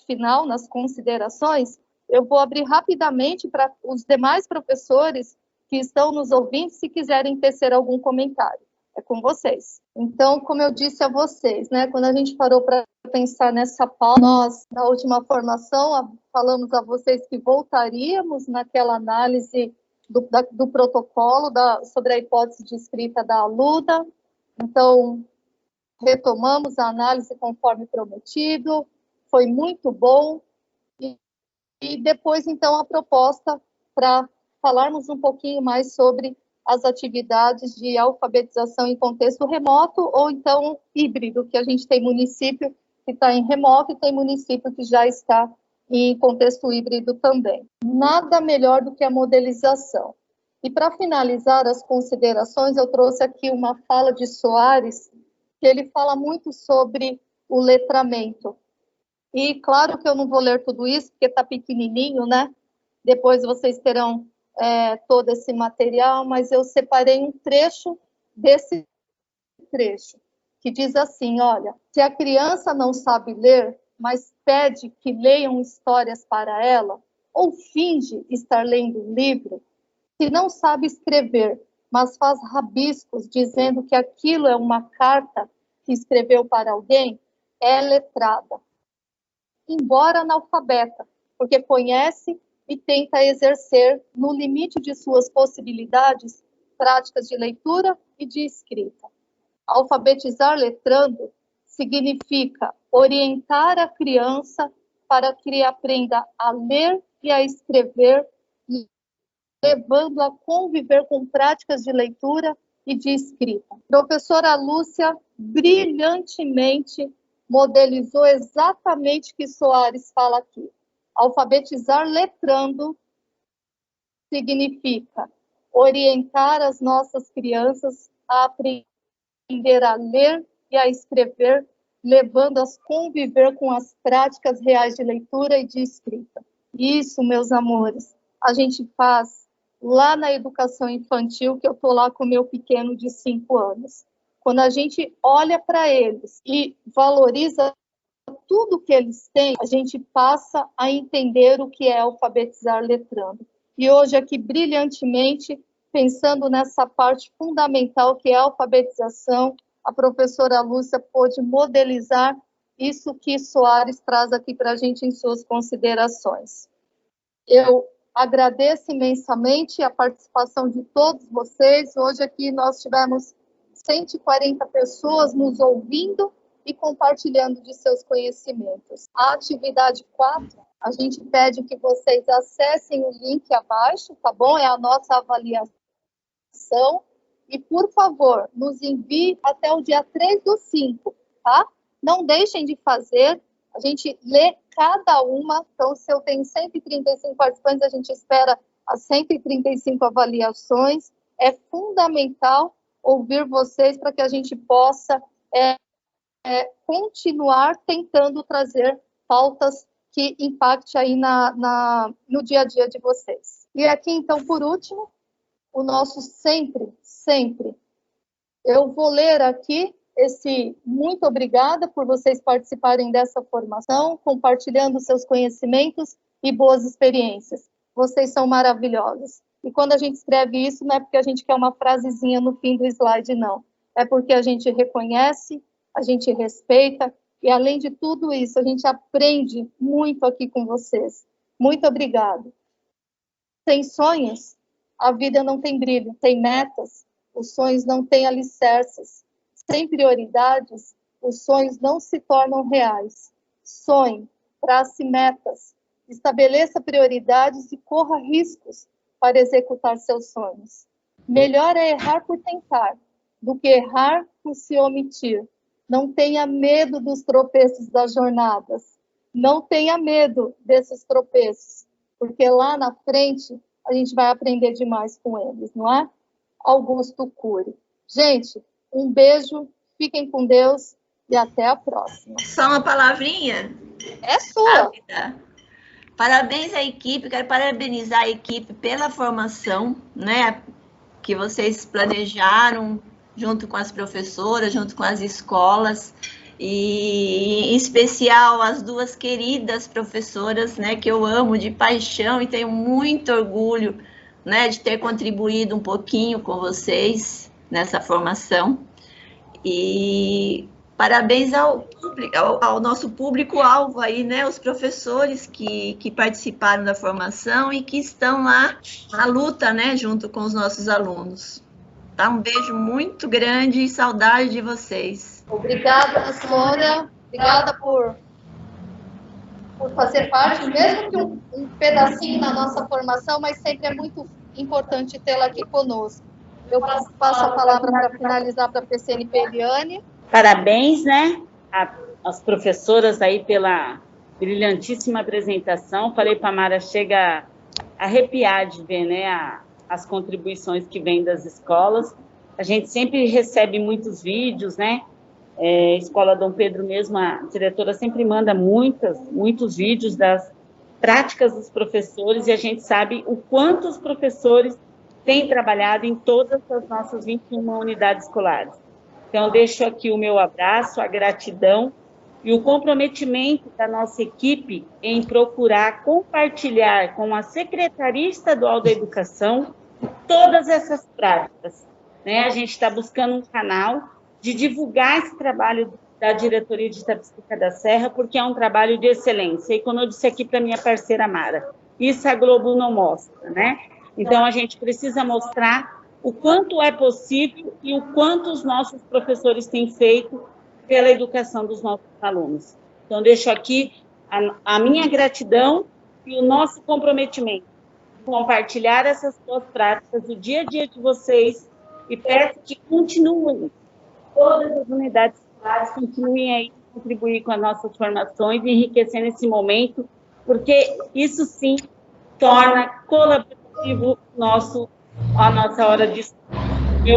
final, nas considerações, eu vou abrir rapidamente para os demais professores que estão nos ouvindo, se quiserem tecer algum comentário. É com vocês. Então, como eu disse a vocês, né, quando a gente parou para pensar nessa pauta, nós, na última formação, falamos a vocês que voltaríamos naquela análise do protocolo sobre a hipótese de escrita da Aluda. Então, retomamos a análise conforme prometido, foi muito bom. E depois, então, a proposta para falarmos um pouquinho mais sobre as atividades de alfabetização em contexto remoto ou, então, híbrido, que a gente tem município que está em remoto e tem município que já está em contexto híbrido também. Nada melhor do que a modelização. E para finalizar as considerações, eu trouxe aqui uma fala de Soares, que ele fala muito sobre o letramento. E claro que eu não vou ler tudo isso, porque está pequenininho, né? Depois vocês terão todo esse material, mas eu separei um trecho desse trecho, que diz assim, olha, se a criança não sabe ler, mas pede que leiam histórias para ela, ou finge estar lendo um livro, se não sabe escrever, mas faz rabiscos dizendo que aquilo é uma carta que escreveu para alguém, é letrada. Embora analfabeta, porque conhece e tenta exercer, no limite de suas possibilidades, práticas de leitura e de escrita. Alfabetizar letrando significa orientar a criança para que aprenda a ler e a escrever, levando a conviver com práticas de leitura e de escrita. Professora Lúcia brilhantemente modelizou exatamente o que Soares fala aqui. Alfabetizar letrando significa orientar as nossas crianças a aprender aprender a ler e a escrever, levando-as a conviver com as práticas reais de leitura e de escrita. Isso, meus amores, a gente faz lá na educação infantil, que eu estou lá com o meu pequeno de 5 anos. Quando a gente olha para eles e valoriza tudo que eles têm, a gente passa a entender o que é alfabetizar letrando. E hoje aqui, brilhantemente, pensando nessa parte fundamental que é a alfabetização, a professora Lúcia pôde modelizar isso que Soares traz aqui para a gente em suas considerações. Eu agradeço imensamente a participação de todos vocês. Hoje aqui nós tivemos 140 pessoas nos ouvindo e compartilhando de seus conhecimentos. A atividade 4, a gente pede que vocês acessem o link abaixo, tá bom? É a nossa avaliação. E, por favor, nos envie até o dia 3/5, tá? Não deixem de fazer. A gente lê cada uma. Então, se eu tenho 135 participantes, a gente espera as 135 avaliações. É fundamental ouvir vocês para que a gente possa continuar tentando trazer pautas que impactem aí no dia a dia de vocês. E aqui, então, por último, o nosso sempre. Eu vou ler aqui esse muito obrigada por vocês participarem dessa formação, compartilhando seus conhecimentos e boas experiências. Vocês são maravilhosos. E quando a gente escreve isso, não é porque a gente quer uma frasezinha no fim do slide, não. É porque a gente reconhece, a gente respeita, e além de tudo isso, a gente aprende muito aqui com vocês. Muito obrigada. Sem sonhos, a vida não tem brilho. Tem metas, os sonhos não têm alicerces. Sem prioridades, os sonhos não se tornam reais. Sonhe, trace metas, estabeleça prioridades e corra riscos para executar seus sonhos. Melhor é errar por tentar do que errar por se omitir. Não tenha medo dos tropeços das jornadas. Não tenha medo desses tropeços, porque lá na frente a gente vai aprender demais com eles, não é? Augusto Cury. Gente, um beijo, fiquem com Deus e até a próxima. Só uma palavrinha? É sua. Parabéns à equipe, quero parabenizar a equipe pela formação, né, que vocês planejaram junto com as professoras, junto com as escolas, e em especial as duas queridas professoras, né, que eu amo de paixão e tenho muito orgulho, né, de ter contribuído um pouquinho com vocês nessa formação. E parabéns ao nosso público-alvo aí, né, os professores que participaram da formação e que estão lá na luta, né, junto com os nossos alunos. Tá? Um beijo muito grande e saudade de vocês. Obrigada, Sônia. Obrigada por fazer parte, mesmo que um pedacinho da nossa formação, mas sempre é muito importante tê-la aqui conosco. Eu passo a palavra para finalizar para a PCNP Eliane. Parabéns, né, às professoras aí pela brilhantíssima apresentação. Falei para a Mara, chega a arrepiar de ver, né, as contribuições que vêm das escolas. A gente sempre recebe muitos vídeos, né, Escola Dom Pedro mesmo, a diretora sempre manda muitos vídeos das práticas dos professores, e a gente sabe o quanto os professores têm trabalhado em todas as nossas 21 unidades escolares. Então, deixo aqui o meu abraço, a gratidão e o comprometimento da nossa equipe em procurar compartilhar com a Secretaria Estadual da Educação todas essas práticas, né? A gente está buscando um canal de divulgar esse trabalho da Diretoria de Estatística da Serra, porque é um trabalho de excelência. E como eu disse aqui para minha parceira Mara, isso a Globo não mostra, né? Então, a gente precisa mostrar o quanto é possível e o quanto os nossos professores têm feito pela educação dos nossos alunos. Então, deixo aqui a minha gratidão e o nosso comprometimento de compartilhar essas boas práticas do dia a dia de vocês, e peço que continuem, todas as unidades escolares continuem aí a contribuir com as nossas formações e enriquecendo esse momento, porque isso sim torna colaborativo a nossa hora de estudo.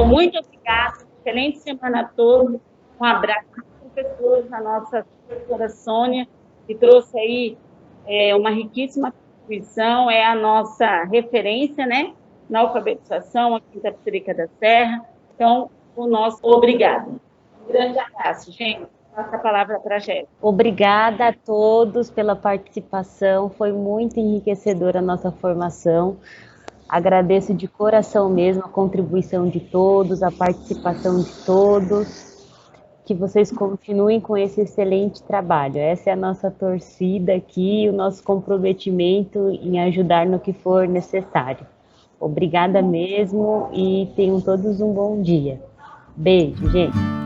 Muito obrigada, excelente semana a todos. Um abraço aos professores, a nossa professora Sônia, que trouxe aí uma riquíssima contribuição, é a nossa referência, né, na alfabetização aqui em Itapecerica da Serra. Então, o nosso obrigado. Um grande abraço, gente. Passa a palavra para a Jéssica. Obrigada a todos pela participação, foi muito enriquecedora a nossa formação. Agradeço de coração mesmo a contribuição de todos, a participação de todos, que vocês continuem com esse excelente trabalho. Essa é a nossa torcida aqui, o nosso comprometimento em ajudar no que for necessário. Obrigada mesmo e tenham todos um bom dia. Beijo, gente.